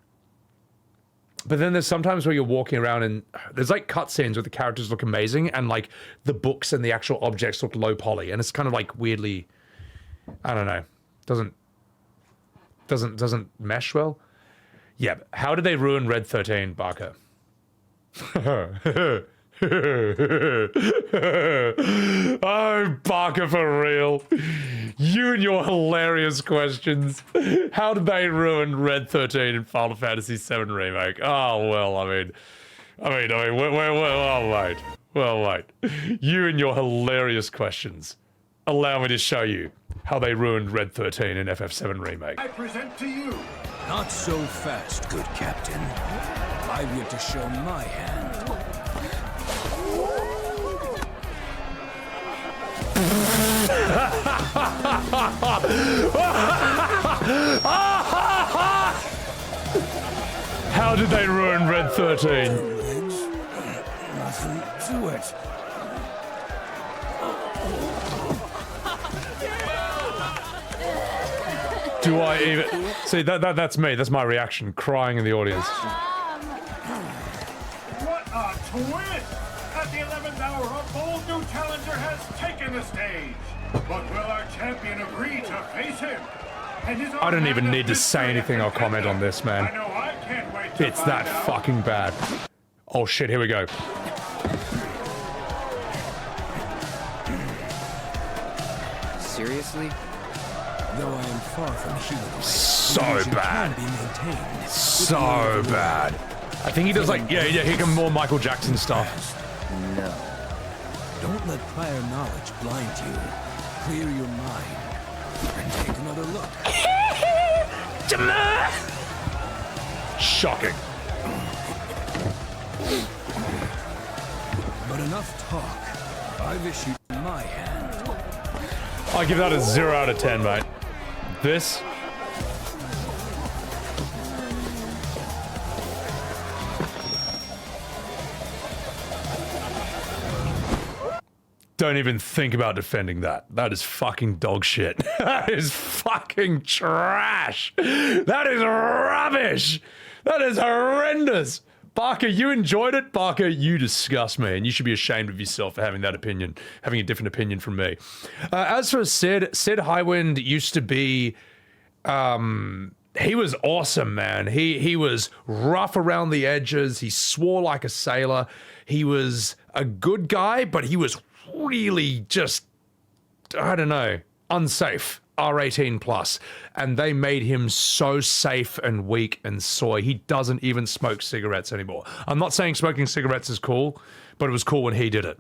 [SPEAKER 1] But then there's sometimes where you're walking around and there's like cutscenes where the characters look amazing and like the books and the actual objects look low poly. And it's kind of like weirdly, I don't know, doesn't mesh well. Yeah, but how did they ruin Red 13, Barker? Oh, Barker, for real. You and your hilarious questions. How did they ruin Red 13 in Final Fantasy VII Remake? Oh, well, I mean, well, wait. You and your hilarious questions. Allow me to show you how they ruined Red 13 in FF7 Remake.
[SPEAKER 18] I present to you. Not so fast, good captain. I've yet to show my hand.
[SPEAKER 1] How did they ruin Red 13?
[SPEAKER 18] Nothing to it.
[SPEAKER 1] Do I even see that's me? That's my reaction, crying in the audience.
[SPEAKER 16] What a twist! At the 11th hour, a bold new challenger has taken the stage. But will our champion agree to face him?
[SPEAKER 1] I don't even need to say anything or comment on this, man. It's that fucking bad. Oh shit, here we go.
[SPEAKER 18] Seriously? Though I am far from human.
[SPEAKER 1] So bad. So bad. I think he does like, yeah, he can more Michael Jackson stuff.
[SPEAKER 18] No. Don't let prior knowledge blind you. Clear your mind and take another look.
[SPEAKER 1] Shocking.
[SPEAKER 18] But enough talk. I've issued my hand.
[SPEAKER 1] I give that a 0 out of 10, mate. This. Don't even think about defending that. That is fucking dog shit. That is fucking trash. That is rubbish. That is horrendous. Barker, you enjoyed it? Barker, you disgust me, and you should be ashamed of yourself for having that opinion, having a different opinion from me. As for Sid Highwind used to be, he was awesome, man. He was rough around the edges. He swore like a sailor. He was a good guy, but he was really just, I don't know, unsafe. R18 plus, and they made him so safe and weak and soy. He doesn't even smoke cigarettes anymore. I'm not saying smoking cigarettes is cool, but it was cool when he did it.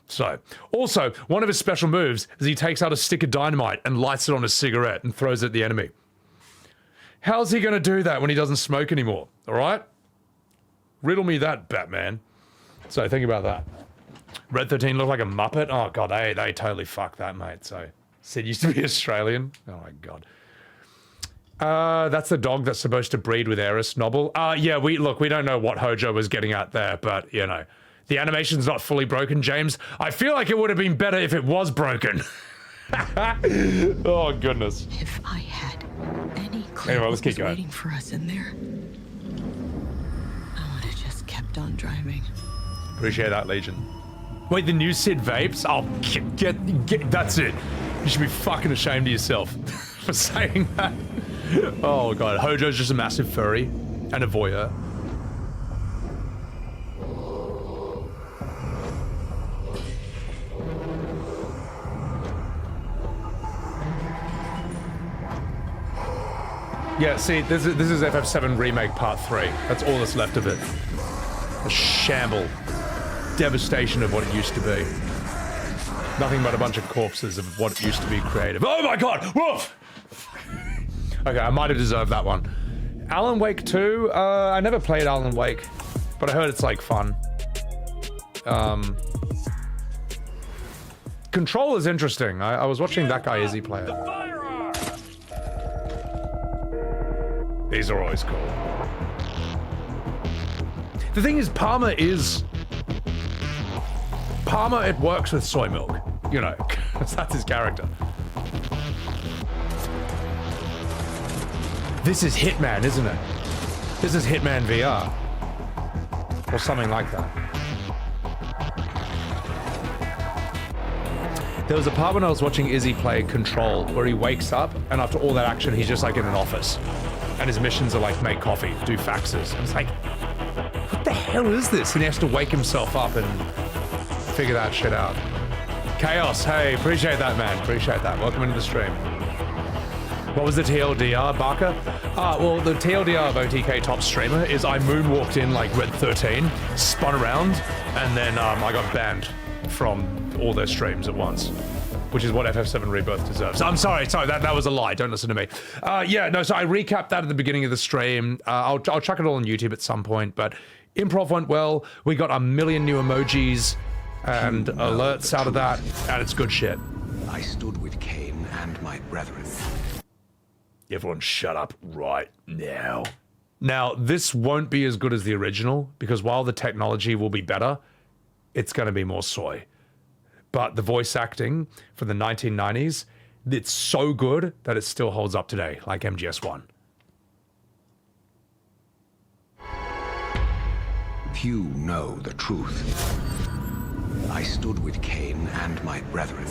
[SPEAKER 1] So, also, one of his special moves is he takes out a stick of dynamite and lights it on a cigarette and throws it at the enemy. How's he going to do that when he doesn't smoke anymore? All right? Riddle me that, Batman. So, think about that. Red 13 looked like a Muppet? Oh, God, they totally fucked that, mate. So, Sid used to be Australian. Oh, my God. That's the dog that's supposed to breed with Eris Nobble. Yeah, we don't know what Hojo was getting at there, but, you know, the animation's not fully broken, James. I feel like it would have been better if it was broken. Oh, goodness.
[SPEAKER 19] If I had any clue
[SPEAKER 1] anyway, let's
[SPEAKER 19] what
[SPEAKER 1] keep
[SPEAKER 19] was
[SPEAKER 1] going.
[SPEAKER 19] waiting for us in there, I would have just kept on driving.
[SPEAKER 1] Appreciate that, Legion. Wait, the new Sid vapes? Oh, get that's it. You should be fucking ashamed of yourself for saying that. Oh, God. Hojo's just a massive furry and a voyeur. Yeah, see, this is FF7 Remake Part 3. That's all that's left of it. A shamble. Devastation of what it used to be. Nothing but a bunch of corpses of what it used to be creative. Oh my God! Woof! Okay, I might have deserved that one. Alan Wake 2, I never played Alan Wake, but I heard it's like fun. Control is interesting. I was watching that guy Izzy play it. These are always cool. The thing is, Palmer, it works with soy milk, you know, because that's his character. This is Hitman, isn't it? This is Hitman VR. Or something like that. There was a part when I was watching Izzy play Control where he wakes up and after all that action, he's just like in an office. And his missions are like make coffee, do faxes. And it's like, what the hell is this? And he has to wake himself up and figure that shit out. Chaos, hey, appreciate that, man. Appreciate that. Welcome into the stream. What was the TLDR, Barker? Well, the TLDR of OTK Top Streamer is I moonwalked in like Red 13, spun around, and then I got banned from all their streams at once, which is what FF7 Rebirth deserves. I'm sorry, that was a lie. Don't listen to me. Yeah, no, so I recapped that at the beginning of the stream. I'll chuck it all on YouTube at some point, but improv went well. We got 1 million new emojis and alerts out of that, and it's good shit.
[SPEAKER 18] I stood with Cain and my brethren.
[SPEAKER 1] Everyone shut up right now. Now, this won't be as good as the original, because while the technology will be better, it's going to be more soy. But the voice acting from the 1990s, it's so good that it still holds up today, like MGS1.
[SPEAKER 18] Few know the truth.
[SPEAKER 20] I stood with Cain and my brethren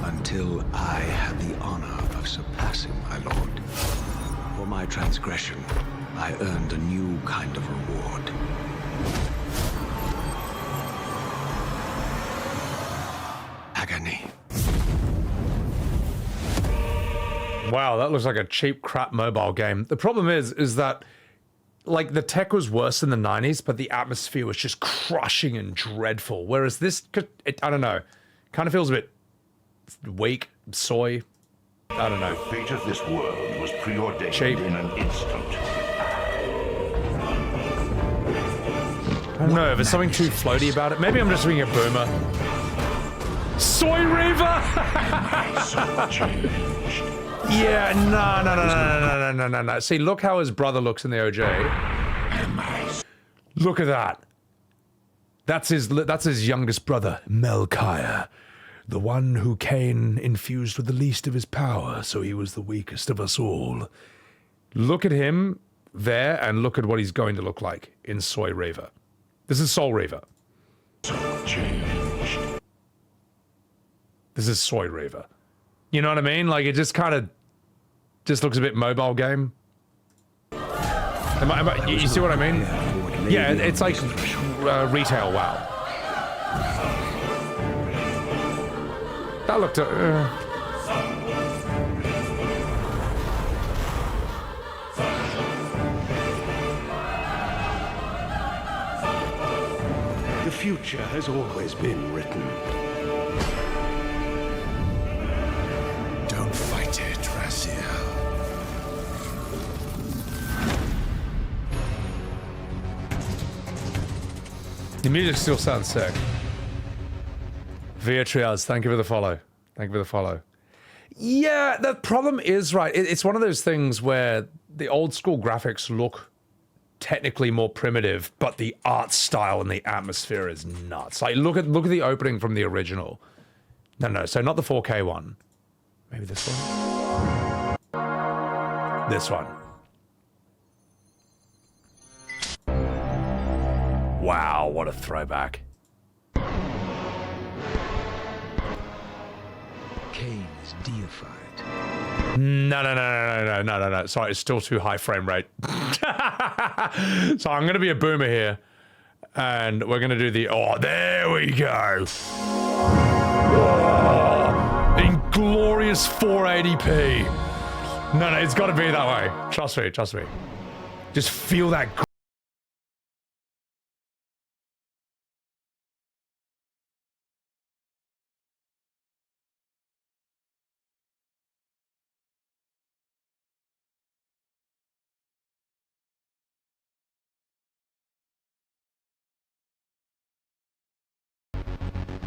[SPEAKER 20] until I had the honor of surpassing my lord. For my transgression, I earned a new kind of reward. Agony.
[SPEAKER 1] Wow, that looks like a cheap crap mobile game. The problem is that, like, the tech was worse in the 90s, but the atmosphere was just crushing and dreadful. Whereas this, I don't know, kind of feels a bit weak, soy. I don't know.
[SPEAKER 21] The fate of this world was preordained
[SPEAKER 1] cheap.
[SPEAKER 21] in an instant.
[SPEAKER 1] I don't know, if there's something too floaty about it. Maybe I'm just being a boomer. Soy Reaver! Yeah, no. See, look how his brother looks in the OJ. Look at that. That's his youngest brother, Melchiah. The one who Cain infused with the least of his power, so he was the weakest of us all. Look at him there, and look at what he's going to look like in Soy Reaver. This is Soul Reaver. This is Soy Reaver. You know what I mean? Like, it just kind of just looks a bit mobile game. You see what I mean? Yeah, it's like retail WoW. That looked...
[SPEAKER 8] The future has always been written.
[SPEAKER 3] Don't fight it, Raziel.
[SPEAKER 1] The music still sounds sick. Viatriaz, thank you for the follow. Thank you for the follow. Yeah, the problem is, right, it's one of those things where the old school graphics look technically more primitive, but the art style and the atmosphere is nuts. Like, look at the opening from the original. No, so not the 4K one. Maybe this one? This one. Wow, what a throwback.
[SPEAKER 18] Cain is deified.
[SPEAKER 1] No. Sorry, it's still too high frame rate. So I'm going to be a boomer here. And we're going to do the... Oh, there we go. Oh, inglorious 480p. No, it's got to be that way. Trust me. Just feel that...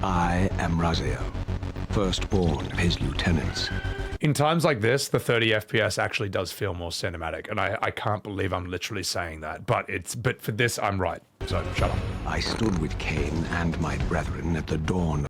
[SPEAKER 20] I am Raziel, firstborn of his lieutenants.
[SPEAKER 1] In times like this, the 30 FPS actually does feel more cinematic, and I can't believe I'm literally saying that, but for this, I'm right, so shut up.
[SPEAKER 20] I stood with Cain and my brethren at the dawn.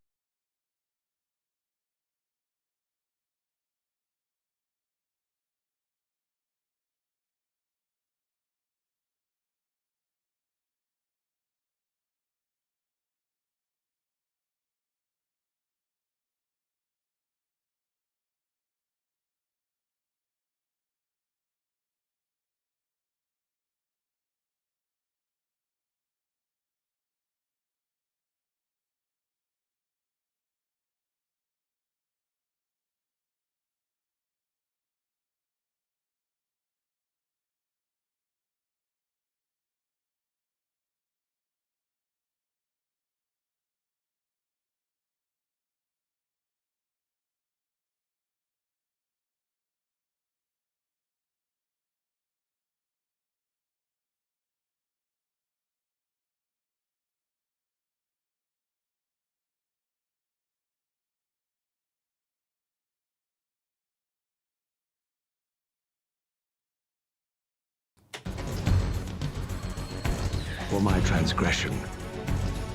[SPEAKER 20] For my transgression,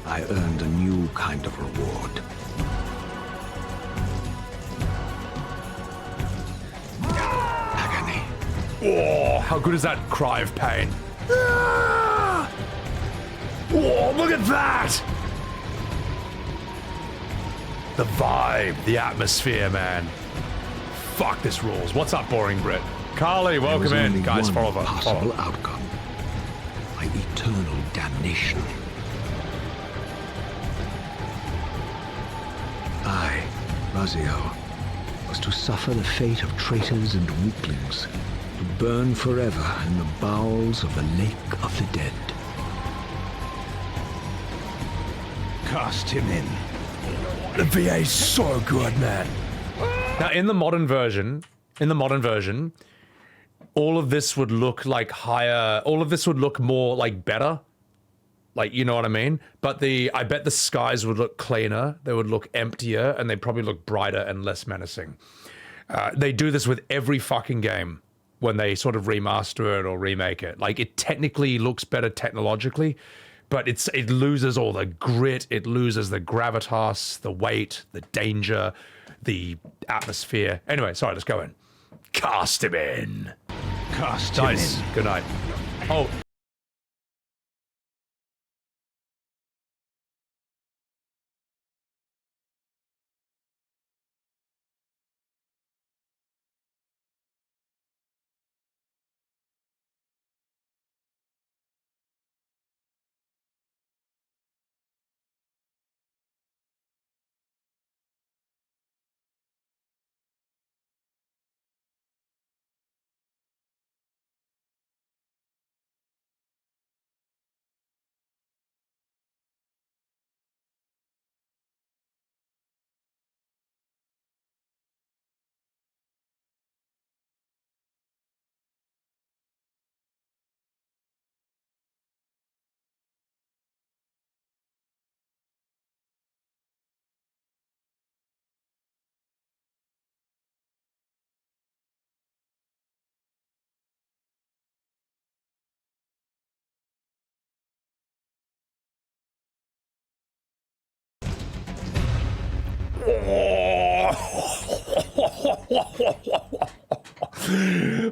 [SPEAKER 20] I earned a new kind of reward. Agony.
[SPEAKER 1] Oh, how good is that cry of pain? Ah! Oh, look at that! The vibe, the atmosphere, man. Fuck, this rules. What's up, Boring Brit? Carly, welcome in. Guys, follow her.
[SPEAKER 20] Possible outcome. My eternal damnation. I, Raziel, was to suffer the fate of traitors and weaklings, to burn forever in the bowels of the lake of the dead.
[SPEAKER 18] Cast him in.
[SPEAKER 1] The VA's so good, man. Now, in the modern version, all of this would look like higher, all of this would look more like better. Like, you know what I mean? But I bet the skies would look cleaner, they would look emptier, and they'd probably look brighter and less menacing. They do this with every fucking game when they sort of remaster it or remake it. Like, it technically looks better technologically, but it loses all the grit, it loses the gravitas, the weight, the danger, the atmosphere. Anyway, sorry, let's go in. Cast him in.
[SPEAKER 18] Cast him
[SPEAKER 1] nice.
[SPEAKER 18] in.
[SPEAKER 1] Good night. Oh.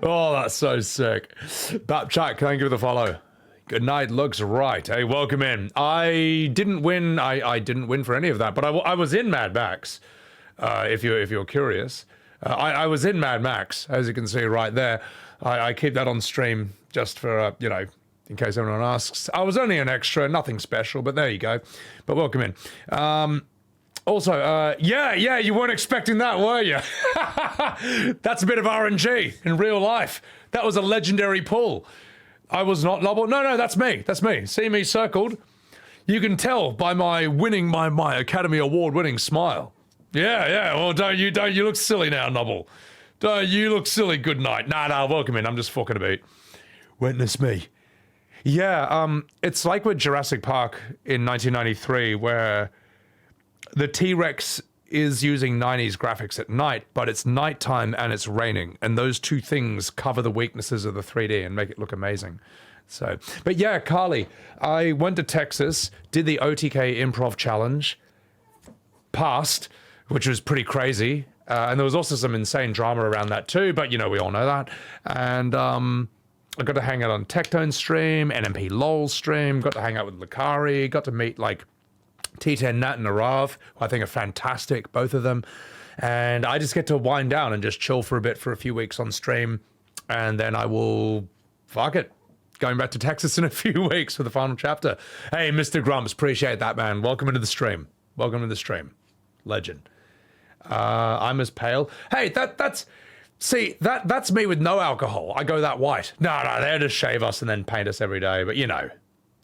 [SPEAKER 1] Oh, that's so sick. Bapchat, thank you for the follow. Good night, looks right. Hey, welcome in. I didn't win. I didn't win for any of that, but I was in Mad Max. If you're curious, I was in Mad Max, as you can see right there. I keep that on stream just for you know, in case anyone asks. I was only an extra, nothing special, but there you go. But welcome in. Also, yeah, you weren't expecting that, were you? That's a bit of RNG in real life. That was a legendary pull. I was not novel. No, that's me. That's me. See me circled? You can tell by my winning my Academy Award winning smile. Yeah. Well, don't you look silly now, Nobble. Don't you look silly. Good night. Nah, welcome in. I'm just fucking about. Witness me. Yeah, it's like with Jurassic Park in 1993, where the T-Rex is using 90s graphics at night, but it's nighttime and it's raining, and those two things cover the weaknesses of the 3D and make it look amazing. So, but yeah, Carly, I went to Texas, did the OTK Improv Challenge, passed, which was pretty crazy, and there was also some insane drama around that too, but you know, we all know that. And I got to hang out on Tectone stream, NMP LOL stream, got to hang out with Lakari, got to meet like T10 Nat and Narav, who I think are fantastic, both of them. And I just get to wind down and just chill for a bit for a few weeks on stream. And then I will, fuck it, going back to Texas in a few weeks for the final chapter. Hey, Mr. Grumps, appreciate that, man. Welcome into the stream. Welcome to the stream. Legend. I'm as pale. Hey, that's me with no alcohol. I go that white. No, they're just shave us and then paint us every day. But you know,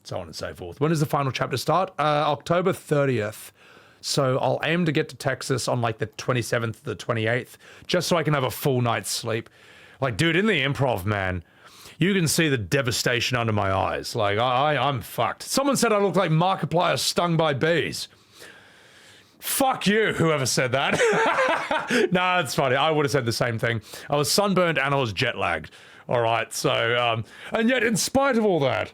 [SPEAKER 1] so on and so forth. When does the final chapter start? October 30th. So I'll aim to get to Texas on like the 27th, the 28th, just so I can have a full night's sleep. Like, dude, in the improv, man, you can see the devastation under my eyes. Like, I'm fucked. Someone said I look like Markiplier stung by bees. Fuck you, whoever said that. Nah, it's funny. I would have said the same thing. I was sunburned and I was jet lagged. All right, so, and yet in spite of all that,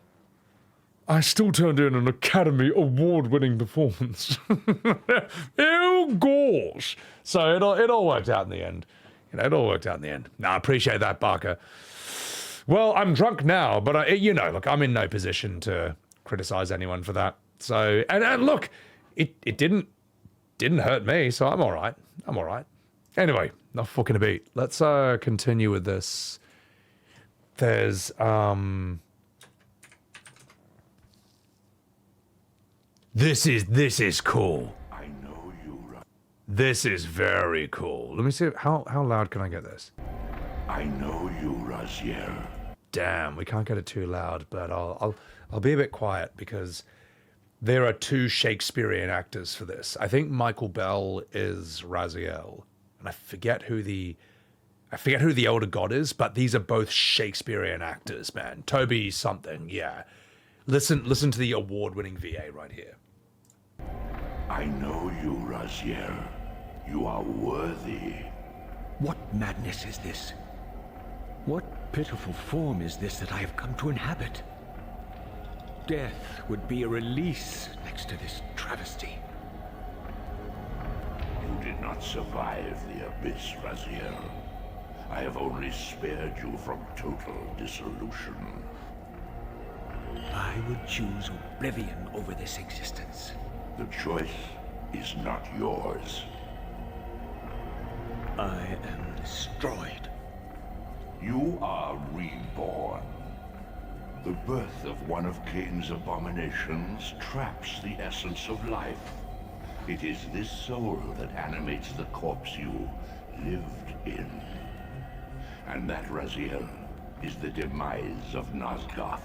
[SPEAKER 1] I still turned in an Academy Award-winning performance. Ew, gosh. So it all worked out in the end. You know, it all worked out in the end. Nah, I appreciate that, Barker. Well, I'm drunk now, but you know, look, I'm in no position to criticize anyone for that. So, and look, it didn't didn't hurt me, so I'm all right. I'm all right. Anyway, not fucking a beat. Let's continue with this. There's this is cool.
[SPEAKER 21] I know you.
[SPEAKER 1] This is very cool. Let me see how loud can I get this?
[SPEAKER 21] I know you, Raziel.
[SPEAKER 1] Damn, we can't get it too loud, but I'll be a bit quiet because there are two Shakespearean actors for this. I think Michael Bell is Raziel, and I forget who the elder god is, but these are both Shakespearean actors, man. Toby something, yeah. Listen to the award-winning VA right here.
[SPEAKER 21] I know you, Raziel. You are worthy.
[SPEAKER 20] What madness is this? What pitiful form is this that I have come to inhabit? Death would be a release next to this travesty.
[SPEAKER 21] You did not survive the abyss, Raziel. I have only spared you from total dissolution.
[SPEAKER 20] I would choose oblivion over this existence.
[SPEAKER 21] The choice is not yours.
[SPEAKER 20] I am destroyed.
[SPEAKER 21] You are reborn. The birth of one of Cain's abominations traps the essence of life. It is this soul that animates the corpse you lived in. And that, Raziel, is the demise of Nosgoth.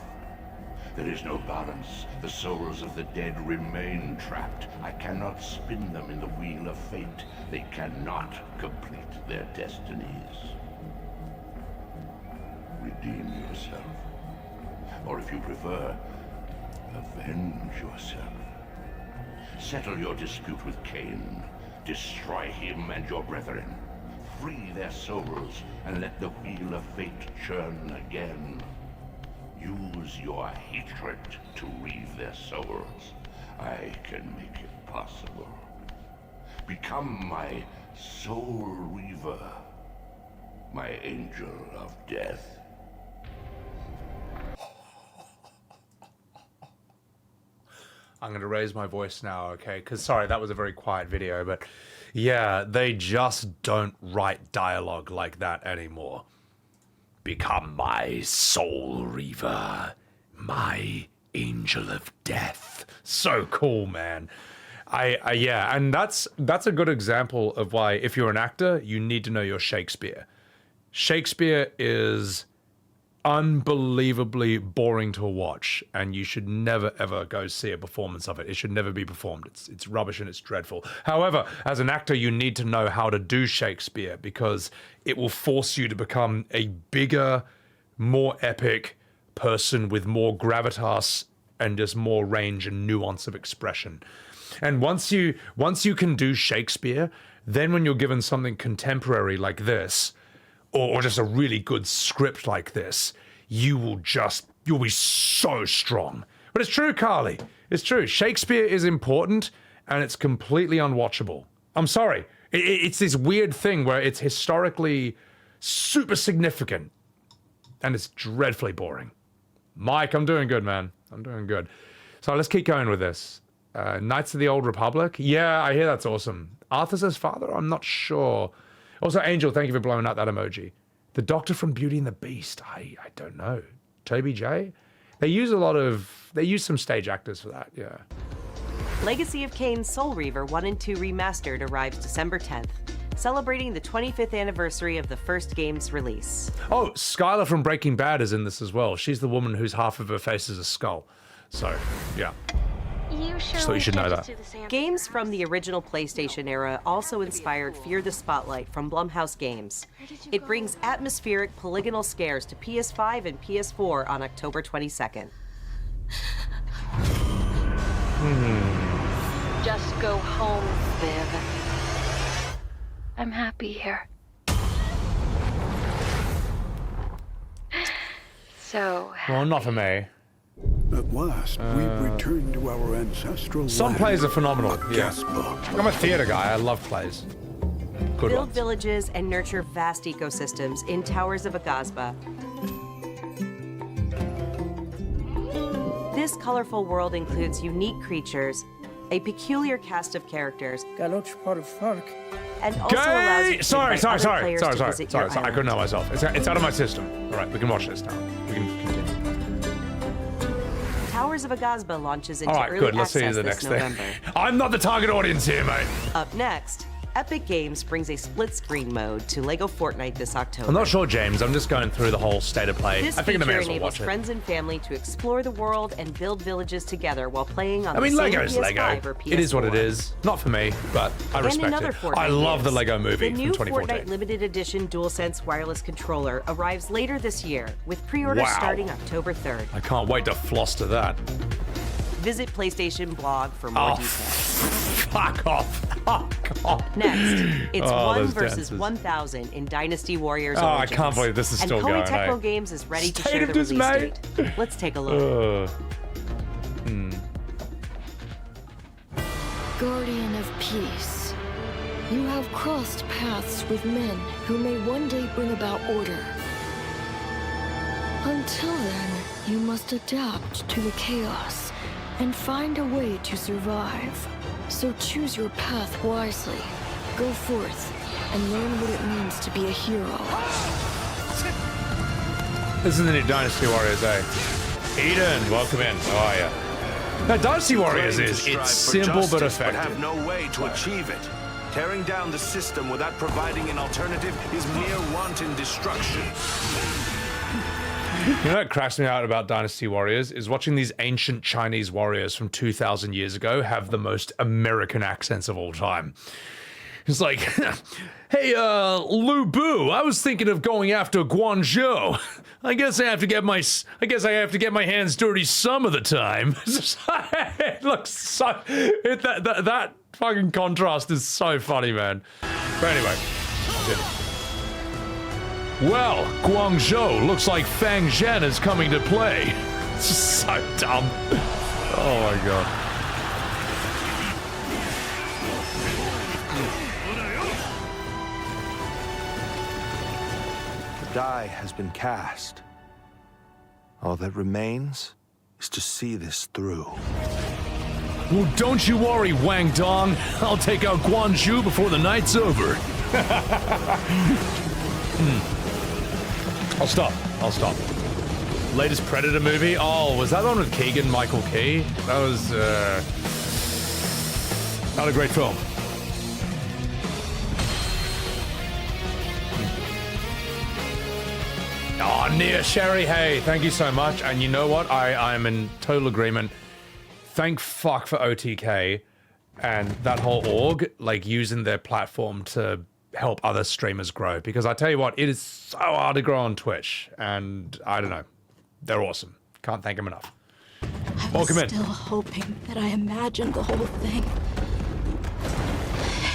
[SPEAKER 21] There is no balance. The souls of the dead remain trapped. I cannot spin them in the wheel of fate. They cannot complete their destinies. Redeem yourself. Or if you prefer, avenge yourself. Settle your dispute with Cain. Destroy him and your brethren. Free their souls and let the wheel of fate churn again. Use your hatred to reave their souls. I can make it possible. Become my soul reaver, my angel of death.
[SPEAKER 1] I'm going to raise my voice now, okay? Because, sorry, that was a very quiet video, but yeah, they just don't write dialogue like that anymore. Become my soul reaver, my angel of death. So cool, man. Yeah, and that's a good example of why, if you're an actor, you need to know your Shakespeare. Shakespeare is unbelievably boring to watch, and you should never ever go see a performance of it. It should never be performed. It's rubbish and it's dreadful. However, as an actor, you need to know how to do Shakespeare because it will force you to become a bigger, more epic person with more gravitas and just more range and nuance of expression. And once you can do Shakespeare, then when you're given something contemporary like this, or just a really good script like this, you'll be so strong. But it's true, Carly. It's true. Shakespeare is important, and it's completely unwatchable. I'm sorry. It's this weird thing where it's historically super significant, and it's dreadfully boring. Mike, I'm doing good, man. I'm doing good. So let's keep going with this. Knights of the Old Republic. Yeah, I hear that's awesome. Arthur's his father? I'm not sure. Also, Angel, thank you for blowing out that emoji. The Doctor from Beauty and the Beast. I don't know. Toby J? They use some stage actors for that, yeah.
[SPEAKER 7] Legacy of Kain Soul Reaver 1 and 2 Remastered arrives December 10th, celebrating the 25th anniversary of the first game's release.
[SPEAKER 1] Oh, Skylar from Breaking Bad is in this as well. She's the woman whose half of her face is a skull. So, yeah. So you should know that.
[SPEAKER 7] Games from the original PlayStation era also inspired Fear the Spotlight from Blumhouse Games. It brings atmospheric polygonal scares to PS5 and PS4 on October 22nd.
[SPEAKER 17] Just go home, Viv. I'm happy here. So happy.
[SPEAKER 1] Well, not for me.
[SPEAKER 2] At last, we've returned to our ancestral
[SPEAKER 1] Some
[SPEAKER 2] land.
[SPEAKER 1] plays are phenomenal, yeah.
[SPEAKER 2] Gaspa.
[SPEAKER 1] I'm a theater guy, I love plays. Good
[SPEAKER 7] Build
[SPEAKER 1] ones.
[SPEAKER 7] villages and nurture vast ecosystems in Towers of Agasba. This colorful world includes unique creatures, a peculiar cast of characters, and also
[SPEAKER 1] Okay.
[SPEAKER 7] allows you to
[SPEAKER 1] Sorry.
[SPEAKER 7] invite other players to visit your
[SPEAKER 1] I couldn't
[SPEAKER 7] island.
[SPEAKER 1] help myself. It's out of my system. All right, we can watch this now. We can continue.
[SPEAKER 7] Towers of Agazba launches into
[SPEAKER 1] All right,
[SPEAKER 7] early
[SPEAKER 1] good. Let's see
[SPEAKER 7] access
[SPEAKER 1] the
[SPEAKER 7] this
[SPEAKER 1] next
[SPEAKER 7] November.
[SPEAKER 1] thing. I'm not the target audience here, mate.
[SPEAKER 7] Up next, Epic Games brings a split-screen mode to LEGO Fortnite this October.
[SPEAKER 1] I'm not sure, James. I'm just going through the whole state of play.
[SPEAKER 7] This
[SPEAKER 1] I figured I may
[SPEAKER 7] feature
[SPEAKER 1] as well
[SPEAKER 7] enables
[SPEAKER 1] watch it.
[SPEAKER 7] friends and family to explore the world and build villages together while playing on
[SPEAKER 1] I mean,
[SPEAKER 7] the same
[SPEAKER 1] Lego's
[SPEAKER 7] PS5
[SPEAKER 1] Lego.
[SPEAKER 7] or PS4.
[SPEAKER 1] It is what it is. Not for me, but I
[SPEAKER 7] And
[SPEAKER 1] respect
[SPEAKER 7] another
[SPEAKER 1] it.
[SPEAKER 7] Fortnite
[SPEAKER 1] I love the
[SPEAKER 7] news.
[SPEAKER 1] Lego movie
[SPEAKER 7] The new
[SPEAKER 1] from 2014.
[SPEAKER 7] Fortnite limited edition DualSense wireless controller arrives later this year, with pre-orders
[SPEAKER 1] Wow.
[SPEAKER 7] starting October 3rd.
[SPEAKER 1] I can't wait to floss to that.
[SPEAKER 7] Visit PlayStation blog for more
[SPEAKER 1] Oh,
[SPEAKER 7] details.
[SPEAKER 1] fuck off. Fuck off.
[SPEAKER 7] Next, it's
[SPEAKER 1] Oh,
[SPEAKER 7] 1
[SPEAKER 1] those
[SPEAKER 7] versus
[SPEAKER 1] dances.
[SPEAKER 7] 1,000 in Dynasty Warriors
[SPEAKER 1] Oh, I
[SPEAKER 7] Origins.
[SPEAKER 1] can't believe this is still
[SPEAKER 7] and
[SPEAKER 1] going,
[SPEAKER 7] Koei Tecmo
[SPEAKER 1] eh?
[SPEAKER 7] Games is ready to
[SPEAKER 1] State
[SPEAKER 7] share
[SPEAKER 1] of
[SPEAKER 7] the release
[SPEAKER 1] dismay.
[SPEAKER 7] date. Let's take a look.
[SPEAKER 4] Guardian of Peace, you have crossed paths with men who may one day bring about order. Until then, you must adapt to the chaos and find a way to survive. So choose your path wisely. Go forth and learn what it means to be a hero.
[SPEAKER 1] This is the new Dynasty Warriors, eh? Eden, welcome in. How are ya? Now, Dynasty Warriors it's simple but effective.
[SPEAKER 22] But have no way to achieve it. Tearing down the system without providing an alternative is mere wanton destruction.
[SPEAKER 1] You know what cracks me out about Dynasty Warriors is watching these ancient Chinese warriors from 2,000 years ago have the most American accents of all time. It's like, hey, Lu Bu, I was thinking of going after Guangzhou. I guess I have to get my hands dirty some of the time. It looks so, that fucking contrast is so funny, man. But anyway, yeah. Well, Guangzhou looks like Fang Zhen is coming to play. It's so dumb. Oh my god.
[SPEAKER 22] The die has been cast. All that remains is to see this through.
[SPEAKER 1] Well, don't you worry, Wang Dong. I'll take out Guangzhou before the night's over. I'll stop. Latest Predator movie? Oh, was that the one with Keegan-Michael Key? That was, not a great film. Oh, Nia Sherry, hey, thank you so much. And you know what? I'm in total agreement. Thank fuck for OTK and that whole org, like, using their platform to help other streamers grow. Because I tell you what, it is so hard to grow on Twitch. And I don't know. They're awesome. Can't thank them enough. Welcome in.
[SPEAKER 4] Still hoping that I imagined the whole thing.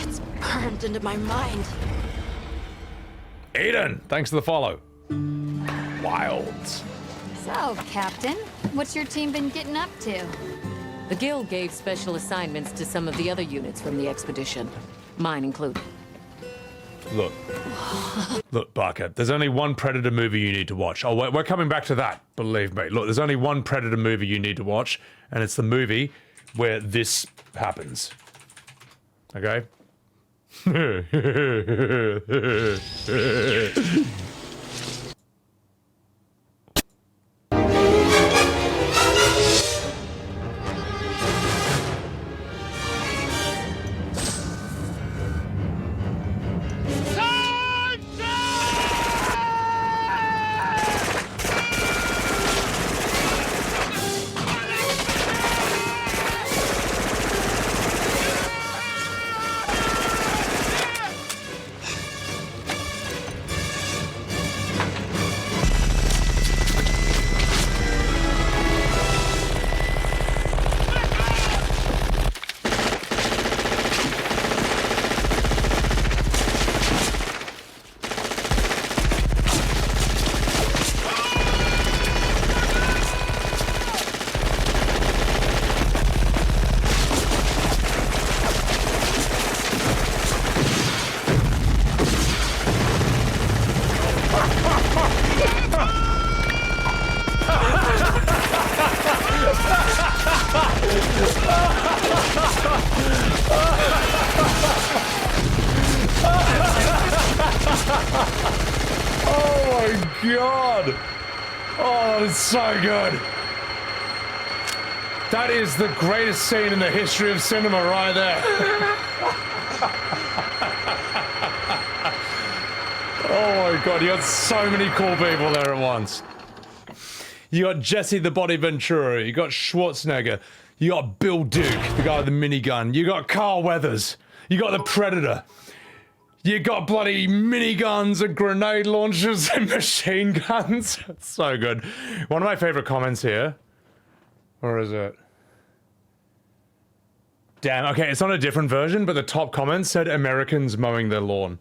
[SPEAKER 4] It's burned into my mind.
[SPEAKER 1] Aiden, thanks for the follow. Wilds.
[SPEAKER 23] So, Captain, what's your team been getting up to?
[SPEAKER 24] The Guild gave special assignments to some of the other units from the expedition, mine included.
[SPEAKER 1] Look, Barker, there's only one Predator movie you need to watch. Oh, we're coming back to that, believe me. Look, there's only one Predator movie you need to watch, and it's the movie where this happens. Okay? Oh my god! Oh, that's so good. That is the greatest scene in the history of cinema right there. Oh my god, you got so many cool people there at once. You got Jesse the Body Ventura, you got Schwarzenegger, you got Bill Duke, the guy with the minigun, you got Carl Weathers, you got the Predator, you got bloody miniguns and grenade launchers and machine guns. It's so good. One of my favorite comments here, or is it? Damn, okay, it's on a different version, but the top comment said Americans mowing their lawn.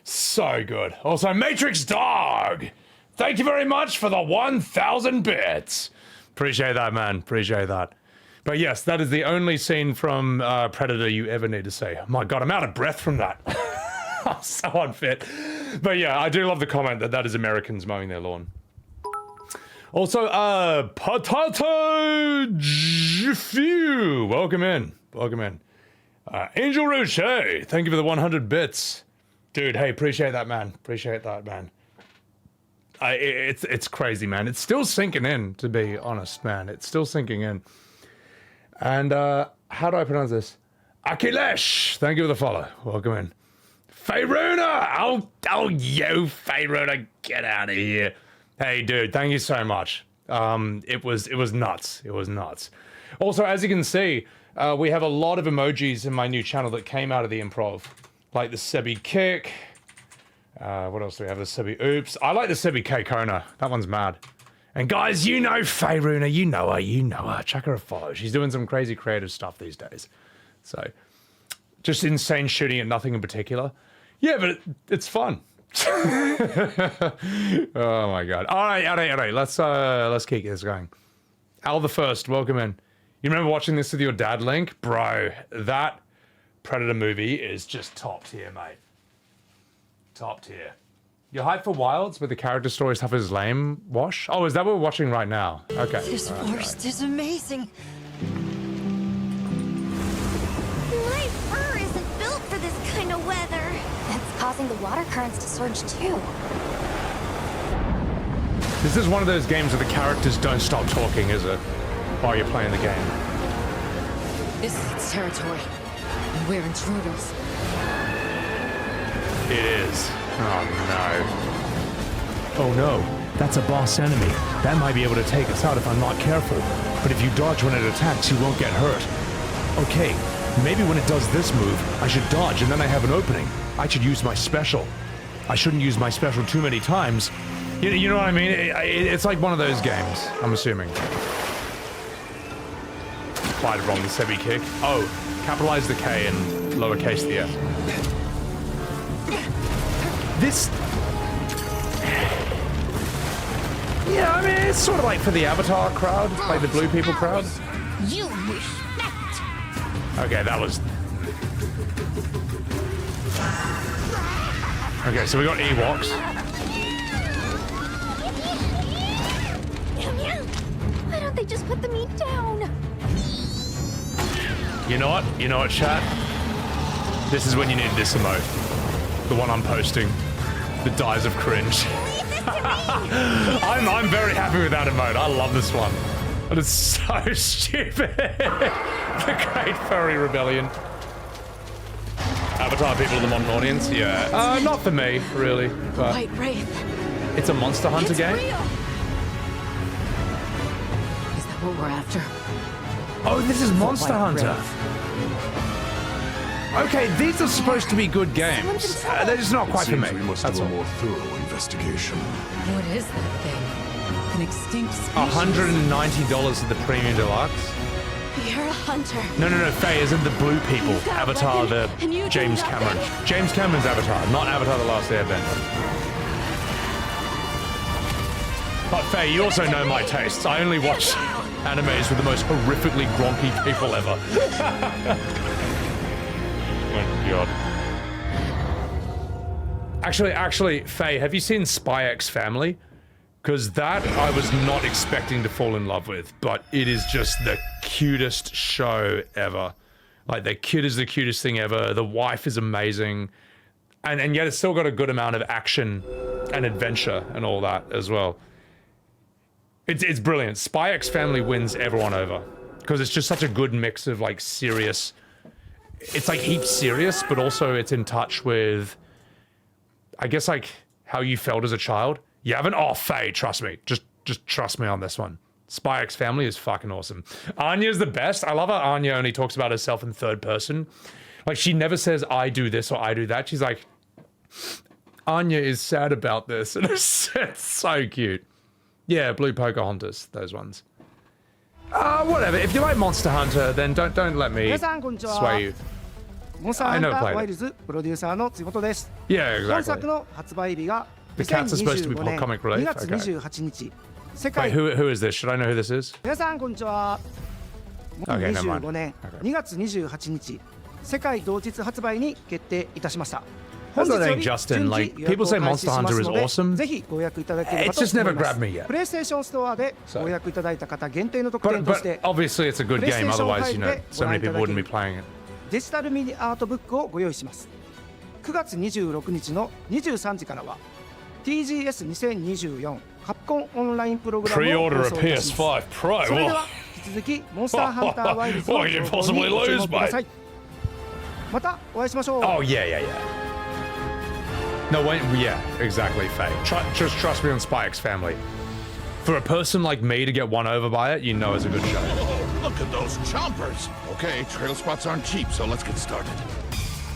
[SPEAKER 1] So good. Also, Matrix Dog! Thank you very much for the 1,000 bits! Appreciate that, man. Appreciate that. But yes, that is the only scene from Predator you ever need to see. My god, I'm out of breath from that. I'm so unfit. But yeah, I do love the comment that that is Americans mowing their lawn. Also, Potato Few! Welcome in. Welcome in. Angel Roche, thank you for the 100 bits. Dude, hey, appreciate that, man. Appreciate that, man. It's crazy, man. It's still sinking in, to be honest, man. It's still sinking in. And, how do I pronounce this? Akilesh, thank you for the follow. Welcome in. Faeruna! Oh, yo, Faeruna, get out of here. Hey, dude, thank you so much. It was nuts. It was nuts. Also, as you can see, we have a lot of emojis in my new channel that came out of the improv. Like the Sebby Kick. What else do we have? The Sebby Oops. I like the Sebby K-Kona. That one's mad. And guys, you know Faeruna. You know her. Chuck her a follow. She's doing some crazy creative stuff these days. So, just insane shooting at nothing in particular. Yeah, but it's fun. Oh my god. All right. Let's keep this going. Al the First, welcome in. You remember watching this with your dad, Link? Bro, that Predator movie is just top tier, mate. Top tier. You're hyped for Wilds, but the character story stuff is lame, Wash? Oh, is that what we're watching right now? Okay.
[SPEAKER 5] This forest is amazing.
[SPEAKER 17] My fur isn't built for this kind of weather. That's causing the water currents to surge too.
[SPEAKER 1] This is one of those games where the characters don't stop talking, is it? While you're playing the game.
[SPEAKER 14] This is its territory, and we're intruders.
[SPEAKER 1] It is. Oh no. Oh no, that's a boss enemy. That might be able to take us out if I'm not careful. But if you dodge when it attacks, you won't get hurt. Okay, maybe when it does this move, I should dodge and then I have an opening. I should use my special. I shouldn't use my special too many times. You know what I mean? It's like one of those games, I'm assuming. Applied it wrong, the Sebby Kick. Oh, capitalize the K and lowercase the F. This... Yeah, I mean, it's sort of like for the Avatar crowd, like the blue people crowd.
[SPEAKER 17] You respect.
[SPEAKER 1] Okay, that was... Okay, so we got Ewoks.
[SPEAKER 17] Why don't they just put the meat down?
[SPEAKER 1] You know what? You know what, chat? This is when you need this emote. The one I'm posting. The dies of cringe. I'm very happy with that emote. I love this one. But it's so stupid. The Great Furry Rebellion. Avatar people in the modern audience? Yeah. Not for me, really. But
[SPEAKER 14] White Wraith.
[SPEAKER 1] It's a Monster Hunter game.
[SPEAKER 14] Real. Is that what we're after?
[SPEAKER 1] Oh, this is Monster Hunter. Okay, these are supposed to be good games. They're just not quite for me.
[SPEAKER 10] We must do a more thorough investigation.
[SPEAKER 14] What is that thing? An extinct species?
[SPEAKER 1] $190 at the Premium Deluxe.
[SPEAKER 17] You're a hunter.
[SPEAKER 1] No, Faye isn't the blue people. Avatar, the James Cameron. James Cameron's Avatar, not Avatar The Last Airbender. But Faye, you also know my tastes. I only watch animes with the most horrifically gronky people ever. Oh god. Actually, Faye, have you seen Spy X Family? Because that I was not expecting to fall in love with, but it is just the cutest show ever. Like, the kid is the cutest thing ever. The wife is amazing. and yet it's still got a good amount of action and adventure and all that as well. It's brilliant. Spy X Family wins everyone over because it's just such a good mix of like serious. It's like heaps serious, but also it's in touch with, I guess, like how you felt as a child. You haven't? Oh, Faye, trust me. Just trust me on this one. Spy X Family is fucking awesome. Anya's the best. I love how Anya only talks about herself in third person. Like, she never says, I do this or I do that. She's like, Anya is sad about this. And it's so cute. Yeah, Blue Pocahontas, those ones. Whatever. If you like Monster Hunter, then don't let me sway you. I never played it. Yeah, exactly. The cats are supposed to be comic relief? Okay. Wait, who is this? Should I know who this is? Okay, never mind. That's the thing, Justin. Like, people say Monster Hunter is awesome. It's just never grabbed me yet. But obviously it's a good game, otherwise, you know, so many people wouldn't be playing it.
[SPEAKER 6] デジタルミニアートブックをご用意します。9月26日の23時からは TGS2024 カプコンオンラインプログラムを放送いたします。
[SPEAKER 1] Pre-order a PS5 Pro.
[SPEAKER 6] それでは引き続きモンスターハンターワイルズの情報にご注目ください。またお会いしましょう。
[SPEAKER 1] Oh yeah. No, yeah, exactly, Faye. Just trust me on Spy X Family. For a person like me to get won over by it, you know it's a good show.
[SPEAKER 10] Look at those chompers. Okay, trail spots aren't cheap, so let's get started.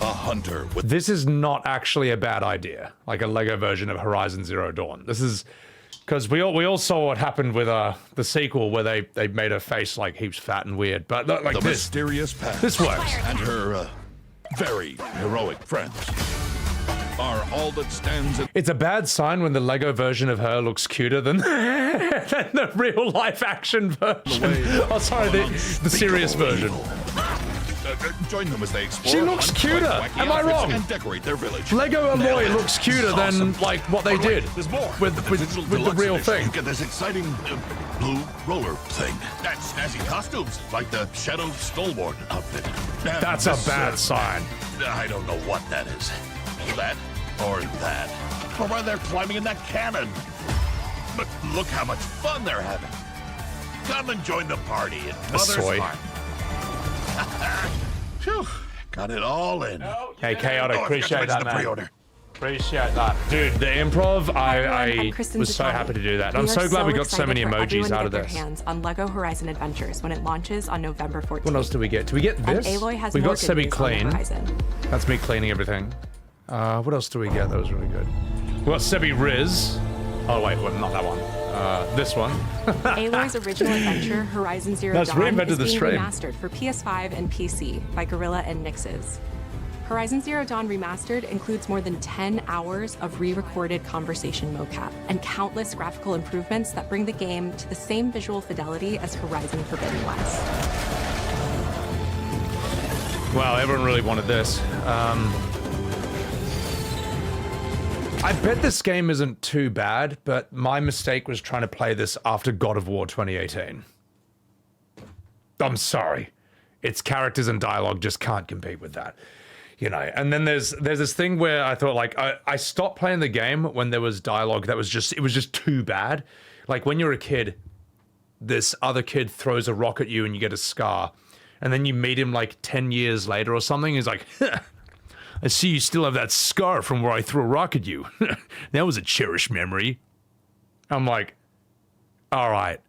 [SPEAKER 10] A hunter with...
[SPEAKER 1] This is not actually a bad idea, like a Lego version of Horizon Zero Dawn. This is... Because we all saw what happened with the sequel where they made her face like heaps fat and weird. But like
[SPEAKER 10] the
[SPEAKER 1] this...
[SPEAKER 10] mysterious past.
[SPEAKER 1] This works.
[SPEAKER 10] And her, very heroic friends are all that stands in...
[SPEAKER 1] It's a bad sign when the Lego version of her looks cuter than the real life action version. Oh, sorry, the serious version.
[SPEAKER 10] Join them as they explore.
[SPEAKER 1] She looks cuter. Am I wrong?
[SPEAKER 10] And decorate their village.
[SPEAKER 1] Lego Aloy looks cuter than like what they did with the real thing.
[SPEAKER 10] Look at this exciting blue roller thing. That's snazzy costumes, like the Shadow Stalwart outfit.
[SPEAKER 1] That's a bad sign.
[SPEAKER 10] I don't know what that is. That or that. Or why they're climbing in that cannon. But look how much fun they're having. Come and join the party at Mother's Farm. Phew, got it all in.
[SPEAKER 1] Hey, Chaotic, appreciate that, man. Appreciate that. Dude, the improv, I was so happy to do that. I'm so glad we got so many emojis out of this.
[SPEAKER 9] Hands on Lego Horizon Adventures when it launches on November 14th.
[SPEAKER 1] What else do we get? Do we get this?
[SPEAKER 9] Aloy has
[SPEAKER 1] we got Sebby Clean. That's me cleaning everything. What else do we get? That was really good. We got Sebby Riz. Oh wait, well, not that one. This one.
[SPEAKER 9] Aloy's original adventure, Horizon Zero Dawn, is being remastered for PS5 and PC by Guerrilla and Nixes. Horizon Zero Dawn Remastered includes more than 10 hours of re-recorded conversation mocap and countless graphical improvements that bring the game to the same visual fidelity as Horizon Forbidden West.
[SPEAKER 1] Wow, everyone really wanted this. I bet this game isn't too bad, but my mistake was trying to play this after God of War 2018. I'm sorry. Its characters and dialogue just can't compete with that. You know, and then there's this thing where I thought, like, I stopped playing the game when there was dialogue that was just, it was just too bad. Like, when you're a kid, this other kid throws a rock at you and you get a scar. And then you meet him, like, 10 years later or something. He's like, I see you still have that scar from where I threw a rock at you. That was a cherished memory. I'm like, all right,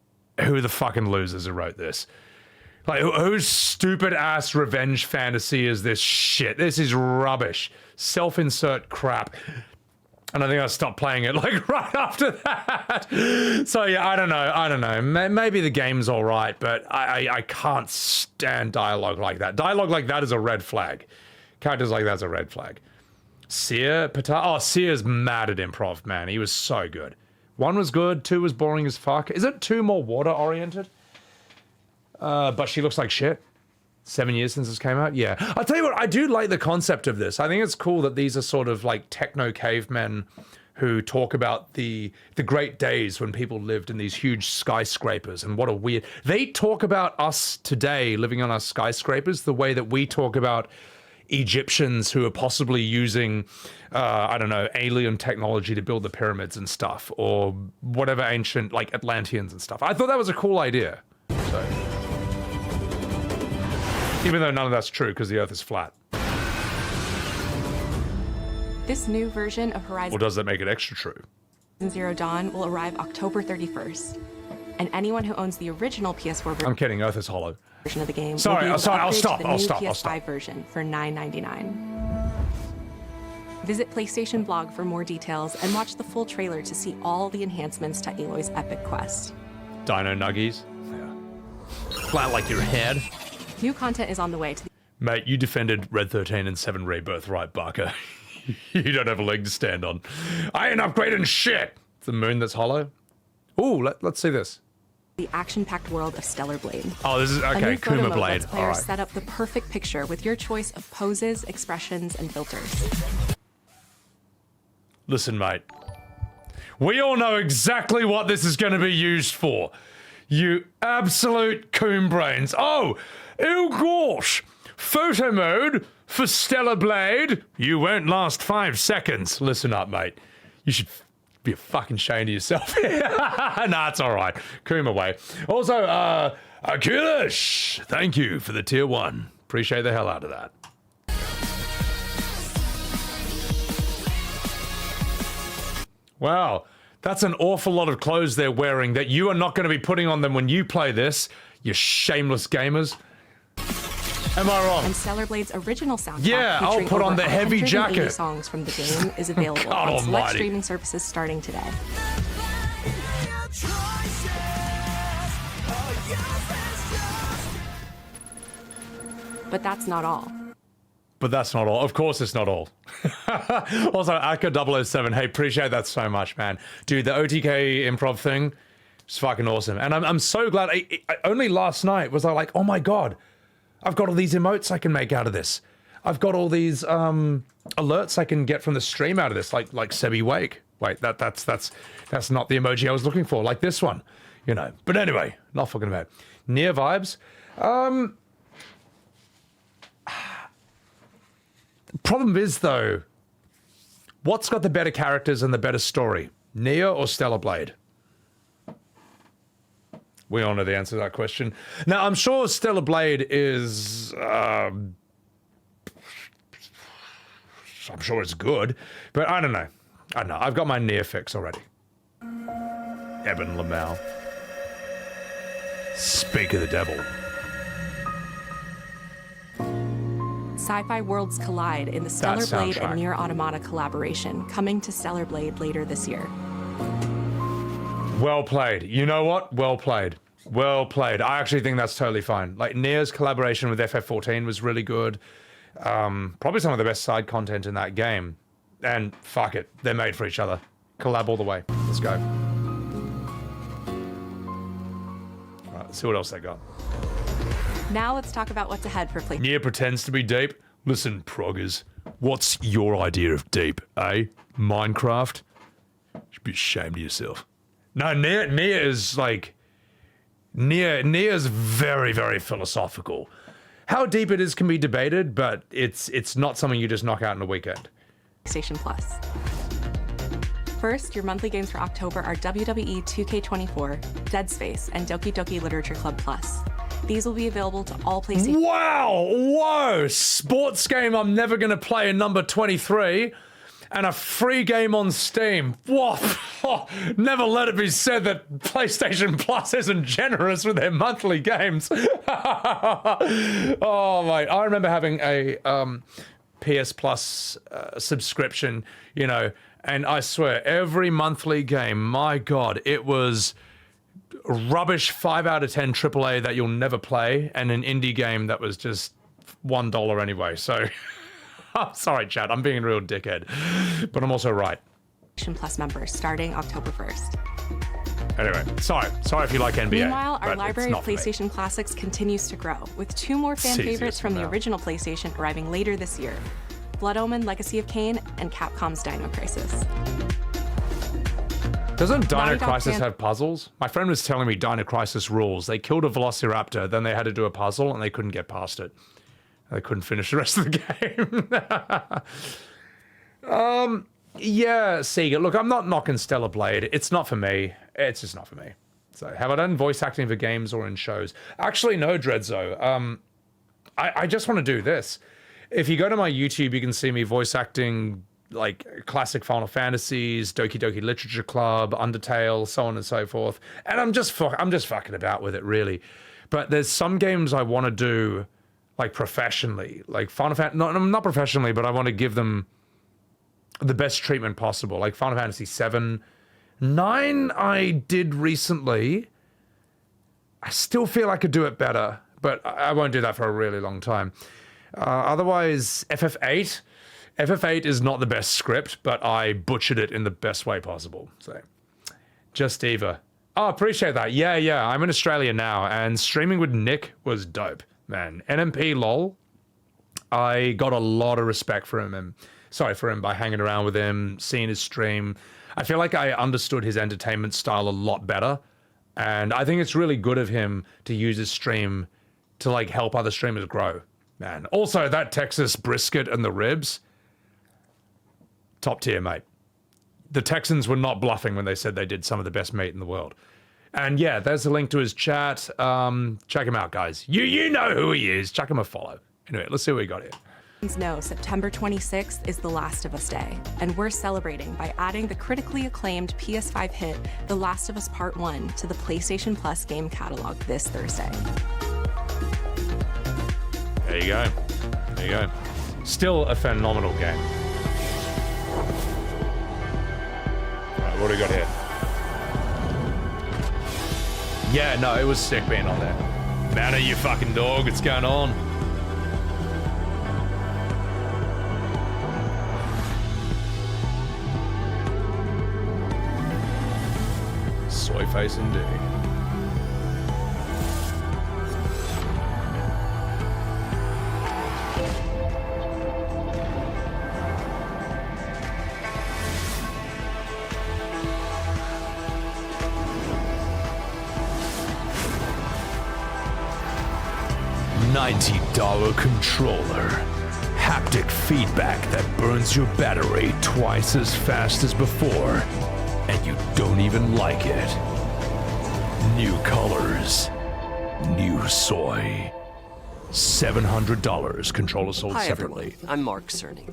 [SPEAKER 1] who are the fucking losers who wrote this? Like, whose stupid-ass revenge fantasy is this shit? This is rubbish. Self-insert crap. And I think I stopped playing it, like, right after that. So, yeah, I don't know. Maybe the game's all right, but I can't stand dialogue like that. Dialogue like that is a red flag. Characters like that's a red flag. Seer, Seer's mad at improv, man. He was so good. 1 was good, 2 was boring as fuck. Isn't 2 more water-oriented? But she looks like shit. 7 years since this came out? Yeah. I'll tell you what, I do like the concept of this. I think it's cool that these are sort of like techno cavemen who talk about the great days when people lived in these huge skyscrapers and what a weird... They talk about us today living on our skyscrapers the way that we talk about Egyptians who are possibly using, I don't know, alien technology to build the pyramids and stuff, or whatever ancient, like Atlanteans and stuff. I thought that was a cool idea. So, even though none of that's true because the Earth is flat.
[SPEAKER 9] This new version of Horizon
[SPEAKER 1] Or does that make it extra true?
[SPEAKER 9] Zero Dawn will arrive October 31st. And anyone who owns the original PS4
[SPEAKER 1] I'm kidding, Earth is hollow.
[SPEAKER 9] version of the game
[SPEAKER 1] Sorry,
[SPEAKER 9] will be able to
[SPEAKER 1] I'll
[SPEAKER 9] upgrade
[SPEAKER 1] stop,
[SPEAKER 9] to the
[SPEAKER 1] I'll
[SPEAKER 9] new
[SPEAKER 1] stop,
[SPEAKER 9] PS5
[SPEAKER 1] I'll stop.
[SPEAKER 9] version for $9.99. Visit PlayStation Blog for more details and watch the full trailer to see all the enhancements to Aloy's epic quest.
[SPEAKER 1] Dino Nuggies. Yeah. Flat like your head.
[SPEAKER 9] New content is on the way to the
[SPEAKER 1] Mate, you defended Red 13 and 7 Rebirth right, Barker. You don't have a leg to stand on. I ain't upgrading shit! It's the moon that's hollow. Ooh, let's see this.
[SPEAKER 9] the action-packed world of Stellar Blade.
[SPEAKER 1] Oh, this is, okay,
[SPEAKER 9] A new photo
[SPEAKER 1] Kuma
[SPEAKER 9] mode
[SPEAKER 1] Blade.
[SPEAKER 9] lets players
[SPEAKER 1] Alright.
[SPEAKER 9] set up the perfect picture with your choice of poses, expressions, and filters.
[SPEAKER 1] Listen, mate. We all know exactly what this is going to be used for. You absolute coon brains. Oh, gosh. Photo mode for Stellar Blade. You won't last 5 seconds. Listen up, mate. You should be fucking ashamed of yourself. Nah, it's all right. Coom away. Also, Akulish, thank you for the tier 1. Appreciate the hell out of that. Wow, that's an awful lot of clothes they're wearing that you are not going to be putting on them when you play this, you shameless gamers. Am I wrong?
[SPEAKER 9] And Stellar Blade's original soundtrack,
[SPEAKER 1] Yeah, I'll
[SPEAKER 9] featuring
[SPEAKER 1] put on
[SPEAKER 9] over
[SPEAKER 1] the heavy
[SPEAKER 9] 180
[SPEAKER 1] jacket.
[SPEAKER 9] songs from the game, is available
[SPEAKER 1] God
[SPEAKER 9] on select
[SPEAKER 1] almighty.
[SPEAKER 9] streaming services starting today. But that's not all.
[SPEAKER 1] But that's not all. Of course it's not all. Also, Aka007, hey, appreciate that so much, man. Dude, the OTK improv thing is fucking awesome. And I'm so glad, only last night was I like, oh my God, I've got all these emotes I can make out of this. I've got all these alerts I can get from the stream out of this, like Sebbywebz. Wait, that's not the emoji I was looking for, like this one, you know. But anyway, not fucking about it. Near vibes. Problem is, though, what's got the better characters and the better story? Neo or Stellar Blade? We all know the answer to that question. Now, I'm sure Stellar Blade is... I'm sure it's good, but I don't know. I've got my Neo fix already. Eben Lamau. Speak of the devil.
[SPEAKER 9] Sci-fi worlds collide in the Stellar Blade
[SPEAKER 1] soundtrack.
[SPEAKER 9] and Nier Automata collaboration, coming to Stellar Blade later this year.
[SPEAKER 1] Well played. You know what? Well played. Well played. I actually think that's totally fine. Like, Nier's collaboration with FF14 was really good. Probably some of the best side content in that game. And fuck it, they're made for each other. Collab all the way. Let's go. All right, let's see what else they got.
[SPEAKER 9] Now let's talk about what's ahead for PlayStation.
[SPEAKER 1] Nier pretends to be deep. Listen, proggers, what's your idea of deep, eh? Minecraft? You should be ashamed of yourself. No, Nier is like... Nier's very, very philosophical. How deep it is can be debated, but it's not something you just knock out in a weekend.
[SPEAKER 9] PlayStation Plus. First, your monthly games for October are WWE 2K24, Dead Space, and Doki Doki Literature Club Plus. These will be available to all PlayStation.
[SPEAKER 1] Wow! Whoa! Sports game I'm never going to play in number 23, and a free game on Steam. Whoa! Never let it be said that PlayStation Plus isn't generous with their monthly games. Oh, mate. I remember having a PS Plus subscription, you know, and I swear, every monthly game, my God, it was rubbish 5 out of 10 AAA that you'll never play, and an indie game that was just $1 anyway. So, I'm sorry, chat. I'm being a real dickhead, but I'm also right.
[SPEAKER 9] Plus members starting October 1st.
[SPEAKER 1] Anyway, sorry if you like NBA.
[SPEAKER 9] Meanwhile, our
[SPEAKER 1] but
[SPEAKER 9] library
[SPEAKER 1] it's
[SPEAKER 9] of
[SPEAKER 1] not for me.
[SPEAKER 9] PlayStation Classics continues to grow, with 2 more fan
[SPEAKER 1] It's
[SPEAKER 9] favorites from the
[SPEAKER 1] now.
[SPEAKER 9] original PlayStation arriving later this year: Blood Omen, Legacy of Kain, and Capcom's Dino Crisis.
[SPEAKER 1] Doesn't Dino
[SPEAKER 9] Naughty Dog
[SPEAKER 1] Crisis
[SPEAKER 9] fan-
[SPEAKER 1] have puzzles? My friend was telling me Dino Crisis rules. They killed a Velociraptor, then they had to do a puzzle, and they couldn't get past it. I couldn't finish the rest of the game. Yeah, Sega. Look, I'm not knocking Stellar Blade. It's not for me. It's just not for me. So, have I done voice acting for games or in shows? Actually, no, Dredzo. I just want to do this. If you go to my YouTube, you can see me voice acting like classic Final Fantasies, Doki Doki Literature Club, Undertale, so on and so forth. And I'm just fucking about with it, really. But there's some games I want to do like professionally, like Final Fantasy. Not professionally, but I want to give them the best treatment possible. Like Final Fantasy 7, 9 I did recently. I still feel I could do it better, but I won't do that for a really long time. Otherwise, FF8. FF8 is not the best script, but I butchered it in the best way possible. So, just Eva. Oh, appreciate that. Yeah. I'm in Australia now, and streaming with Nick was dope, man. NMP lol. I got a lot of respect for him, by hanging around with him, seeing his stream. I feel like I understood his entertainment style a lot better, and I think it's really good of him to use his stream to like help other streamers grow, man. Also, that Texas brisket and the ribs, top tier, mate. The Texans were not bluffing when they said they did some of the best meat in the world. And yeah, there's a link to his chat. Check him out, guys. You know who he is. Chuck him a follow. Anyway, let's see what we got here.
[SPEAKER 9] Know September 26th is The Last of Us Day, and we're celebrating by adding the critically acclaimed PS5 hit The Last of Us Part 1 to the PlayStation Plus game catalog this Thursday.
[SPEAKER 1] There you go. There you go. Still a phenomenal game. Right, what do we got here? Yeah, no, it was sick being on there. Manna, you fucking dog, what's going on? Soy face indeed. $90 controller. Haptic feedback that burns your battery twice as fast as before, and you don't even like it. New colors. New soy. $700. Controller sold
[SPEAKER 11] Hi
[SPEAKER 1] separately.
[SPEAKER 11] Everyone. I'm Mark Cerny.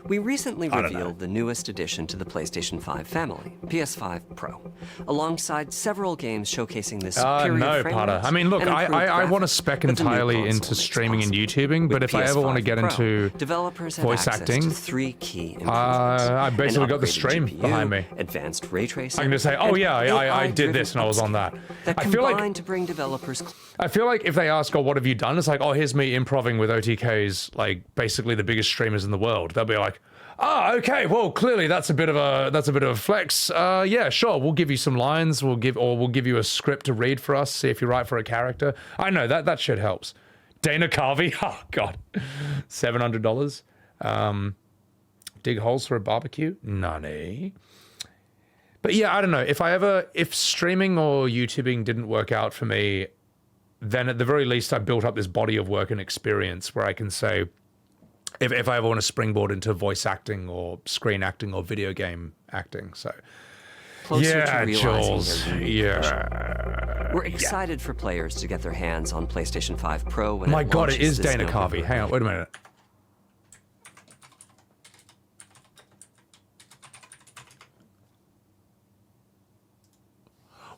[SPEAKER 11] We recently revealed the newest addition to the PlayStation 5 family, PS5 Pro, alongside several games showcasing this superior
[SPEAKER 1] no,
[SPEAKER 11] frame
[SPEAKER 1] Potter.
[SPEAKER 11] rates
[SPEAKER 1] I mean, look,
[SPEAKER 11] and improved
[SPEAKER 1] I want to
[SPEAKER 11] graphics
[SPEAKER 1] spec
[SPEAKER 11] that the new
[SPEAKER 1] entirely
[SPEAKER 11] console
[SPEAKER 1] into
[SPEAKER 11] makes
[SPEAKER 1] streaming and
[SPEAKER 11] possible.
[SPEAKER 1] YouTubing, but
[SPEAKER 11] With
[SPEAKER 1] if I ever want to
[SPEAKER 11] PS5
[SPEAKER 1] get
[SPEAKER 11] Pro,
[SPEAKER 1] into
[SPEAKER 11] developers have
[SPEAKER 1] voice
[SPEAKER 11] access
[SPEAKER 1] acting,
[SPEAKER 11] to 3 key improvements.
[SPEAKER 1] I basically
[SPEAKER 11] an
[SPEAKER 1] got the
[SPEAKER 11] upgraded
[SPEAKER 1] stream
[SPEAKER 11] GPU,
[SPEAKER 1] behind me.
[SPEAKER 11] Advanced ray tracing.
[SPEAKER 1] I can just say, oh yeah, I did this and I was on that.
[SPEAKER 11] That
[SPEAKER 1] I feel like
[SPEAKER 11] combine to bring developers.
[SPEAKER 1] I feel like if they ask, oh, what have you done? It's like, oh, here's me improving with OTK's, like, basically the biggest streamers in the world. They'll be like, oh, okay, well, clearly that's a bit of a flex. Yeah, sure, we'll give you some lines. We'll give you a script to read for us. See if you write for a character. I know that shit helps. Dana Carvey, oh god, $700. Dig holes for a barbecue? None. But yeah, I don't know. If streaming or YouTubing didn't work out for me, then at the very least I built up this body of work and experience where I can say, if I ever want to springboard into voice acting or screen acting or video game acting. So yeah, Jules. Yeah.
[SPEAKER 11] We're excited for players to get their hands on PlayStation 5 Pro when
[SPEAKER 1] My
[SPEAKER 11] it
[SPEAKER 1] god, it
[SPEAKER 11] launches
[SPEAKER 1] is
[SPEAKER 11] this
[SPEAKER 1] Dana
[SPEAKER 11] November.
[SPEAKER 1] Carvey. Hang on, wait a minute.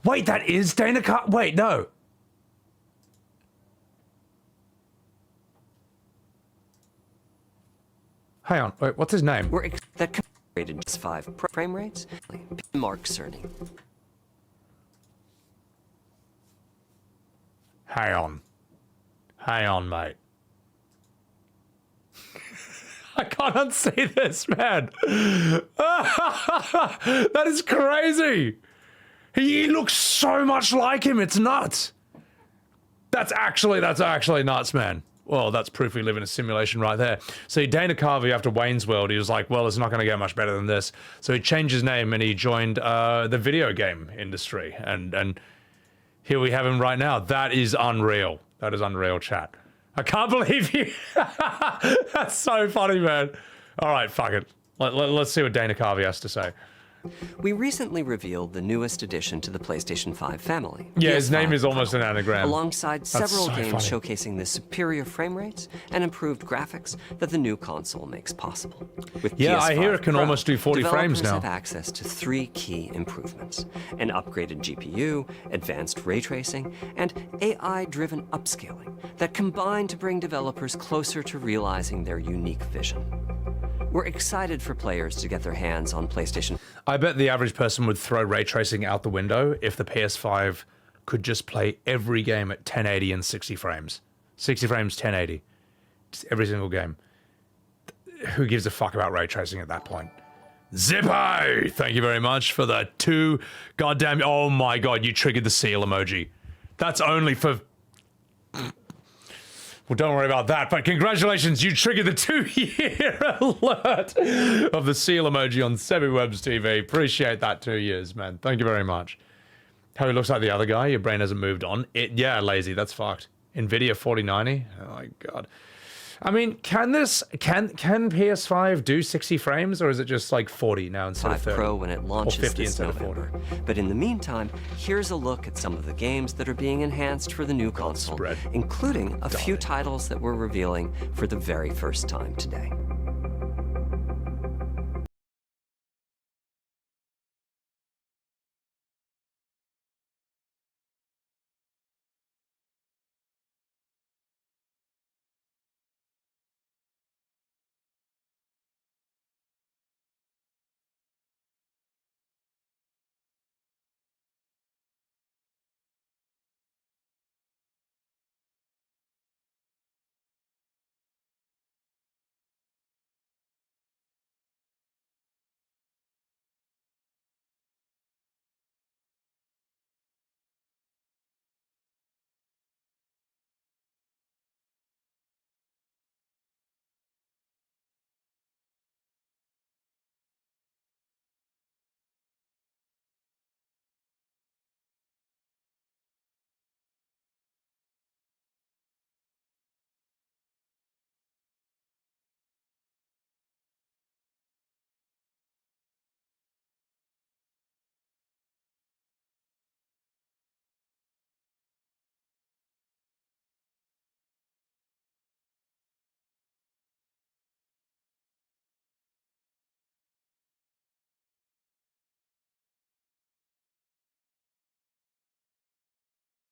[SPEAKER 1] Wait, that is Dana Carvey? Wait, no. Hang on, wait, what's his name?
[SPEAKER 11] That rated just 5 frame rates. Mark Cerny.
[SPEAKER 1] Hang on, mate. I can't unsee this, man. That is crazy. He looks so much like him. It's nuts. That's actually nuts, man. Well, that's proof we live in a simulation right there. See, Dana Carvey, after Wayne's World, he was like, well, it's not going to get much better than this. So he changed his name and he joined the video game industry. And here we have him right now. That is unreal. That is unreal, chat. I can't believe you. That's so funny, man. All right, fuck it. Let's see what Dana Carvey has to say.
[SPEAKER 11] We recently revealed the newest addition to the PlayStation 5 family.
[SPEAKER 1] Yeah, his
[SPEAKER 11] PS5
[SPEAKER 1] name is
[SPEAKER 11] Pro,
[SPEAKER 1] almost an anagram.
[SPEAKER 11] Alongside several
[SPEAKER 1] so
[SPEAKER 11] games
[SPEAKER 1] funny.
[SPEAKER 11] showcasing the superior frame rates and improved graphics that the new console makes possible. With
[SPEAKER 1] Yeah,
[SPEAKER 11] PS5
[SPEAKER 1] I hear it can
[SPEAKER 11] Pro,
[SPEAKER 1] almost do 40 frames
[SPEAKER 11] developers
[SPEAKER 1] now.
[SPEAKER 11] have access to 3 key improvements: an upgraded GPU, advanced ray tracing, and AI-driven upscaling that combine to bring developers closer to realizing their unique vision. We're excited for players to get their hands on PlayStation.
[SPEAKER 1] I bet the average person would throw ray tracing out the window if the PS5 could just play every game at 1080 and 60 frames. 60 frames, 1080. Just every single game. Who gives a fuck about ray tracing at that point? Zippo! Thank you very much for the 2 goddamn... Oh my god, you triggered the seal emoji. That's only for... Well, don't worry about that, but congratulations, you triggered the 2-year alert of the seal emoji on Sebbywebz TV. Appreciate that 2 years, man. Thank you very much. How he looks like the other guy, your brain hasn't moved on. Yeah, lazy, that's fucked. NVIDIA 4090, oh my god. I mean, can PS5 do 60 frames, or is it just like 40 now instead of 30?
[SPEAKER 11] Pro when it launches
[SPEAKER 1] or 50
[SPEAKER 11] this
[SPEAKER 1] instead
[SPEAKER 11] November.
[SPEAKER 1] of 40?
[SPEAKER 11] But in the meantime, here's a look at some of the games that are being enhanced for the new console, including a few titles that we're revealing for the very first time today.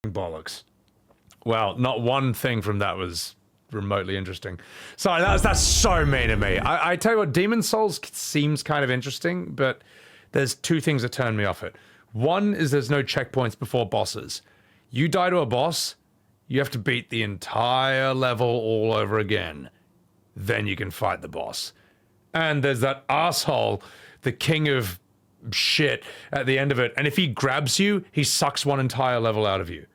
[SPEAKER 1] Bollocks. Well, not one thing from that was remotely interesting. Sorry, that's so mean of me. I tell you what, Demon's Souls seems kind of interesting, but there's 2 things that turn me off it. One is there's no checkpoints before bosses. You die to a boss, you have to beat the entire level all over again. Then you can fight the boss. And there's that asshole, the king of shit, at the end of it, and if he grabs you, he sucks one entire level out of you.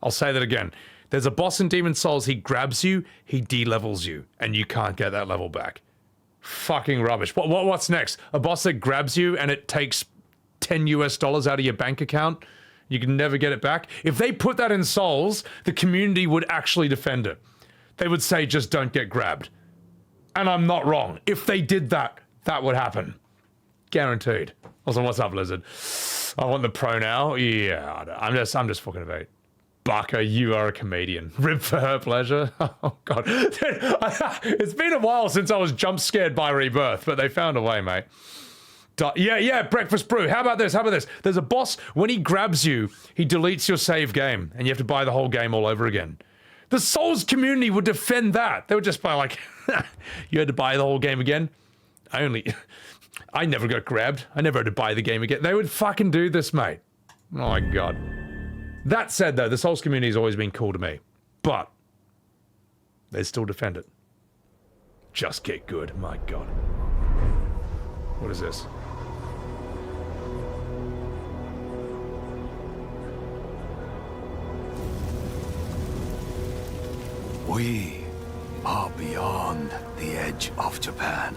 [SPEAKER 1] I'll say that again. There's a boss in Demon's Souls, he grabs you, he de-levels you, and you can't get that level back. Fucking rubbish. What's next? A boss that grabs you and it takes $10 US out of your bank account? You can never get it back? If they put that in Souls, the community would actually defend it. They would say, just don't get grabbed. And I'm not wrong. If they did that, that would happen. Guaranteed. Also, what's up, Lizard? I want the Pro now? Yeah, I'm just fucking about it. Bucka, you are a comedian. Rib for her pleasure. Oh, God. It's been a while since I was jump scared by Rebirth, but they found a way, mate. Yeah, Breakfast Brew. How about this? There's a boss, when he grabs you, he deletes your save game, and you have to buy the whole game all over again. The Souls community would defend that. They would just buy, like, you had to buy the whole game again? I never got grabbed. I never had to buy the game again. They would fucking do this, mate. Oh, my God. That said, though, the Souls community has always been cool to me. But they still defend it. Just get good. My God. What is this?
[SPEAKER 20] We are beyond the edge of Japan.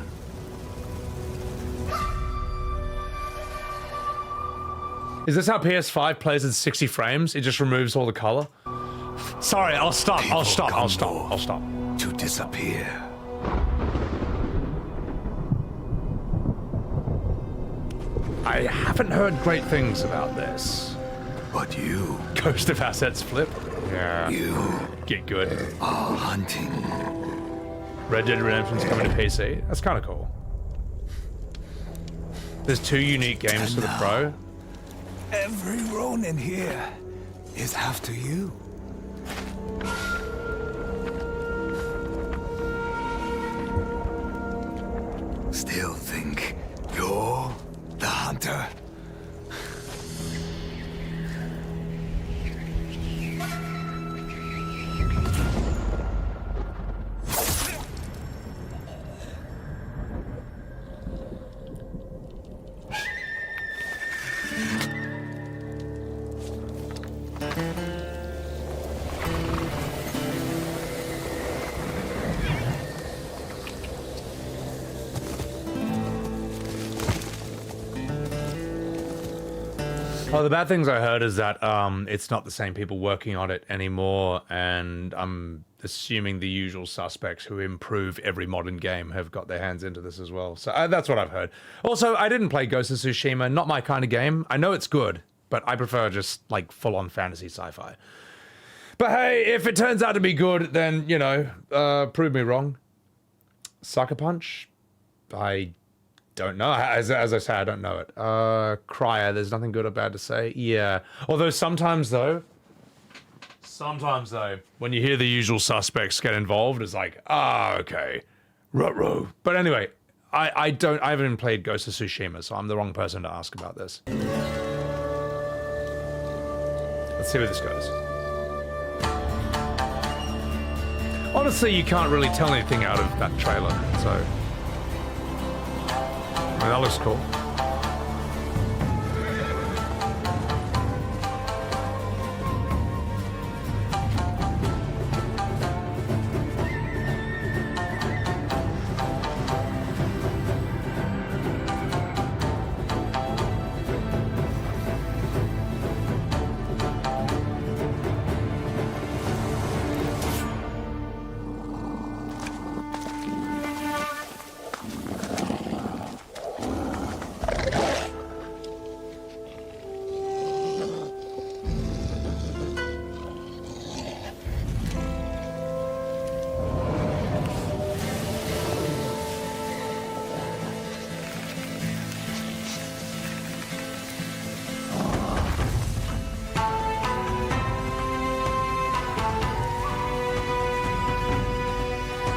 [SPEAKER 1] Is this how PS5 plays at 60 frames? It just removes all the color? Sorry, I'll stop. I'll stop.
[SPEAKER 3] To disappear.
[SPEAKER 1] I haven't heard great things about this.
[SPEAKER 3] But you...
[SPEAKER 1] Ghost of Assets flip? Yeah.
[SPEAKER 3] You...
[SPEAKER 1] Get good.
[SPEAKER 3] are hunting.
[SPEAKER 1] Red Dead Redemption's coming to PC. That's kind of cool. There's 2 unique games for the Pro.
[SPEAKER 3] Every Ronin here is after you. Still think you're the hunter?
[SPEAKER 1] Oh, the bad things I heard is that it's not the same people working on it anymore, and I'm assuming the usual suspects who improve every modern game have got their hands into this as well. So that's what I've heard. Also, I didn't play Ghost of Tsushima, not my kind of game. I know it's good, but I prefer just like full-on fantasy sci-fi. But hey, if it turns out to be good, then, you know, prove me wrong. Sucker Punch? I don't know. As I say, I don't know it. Cryer, there's nothing good or bad to say. Yeah. Although sometimes though, when you hear the usual suspects get involved, it's like, okay. Ruh-roh. But anyway, I haven't even played Ghost of Tsushima, so I'm the wrong person to ask about this. Let's see where this goes. Honestly, you can't really tell anything out of that trailer, so... that looks cool.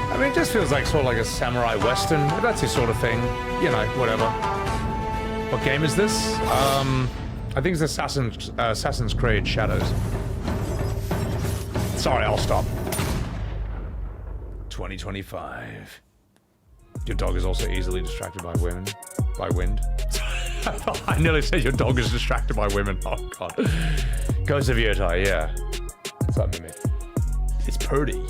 [SPEAKER 1] I mean, it just feels like sort of like a samurai western. If that's your sort of thing, you know, whatever. What game is this? I think it's Assassin's Creed Shadows. Sorry, I'll stop. 2025. Your dog is also easily distracted by women. By wind. I nearly said your dog is distracted by women. Oh god. Ghost of Yotai, yeah. What's up, Mimi? It's Purdy.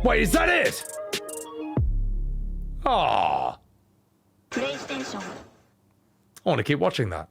[SPEAKER 1] Wait, is that it? Ah. I want to keep watching that.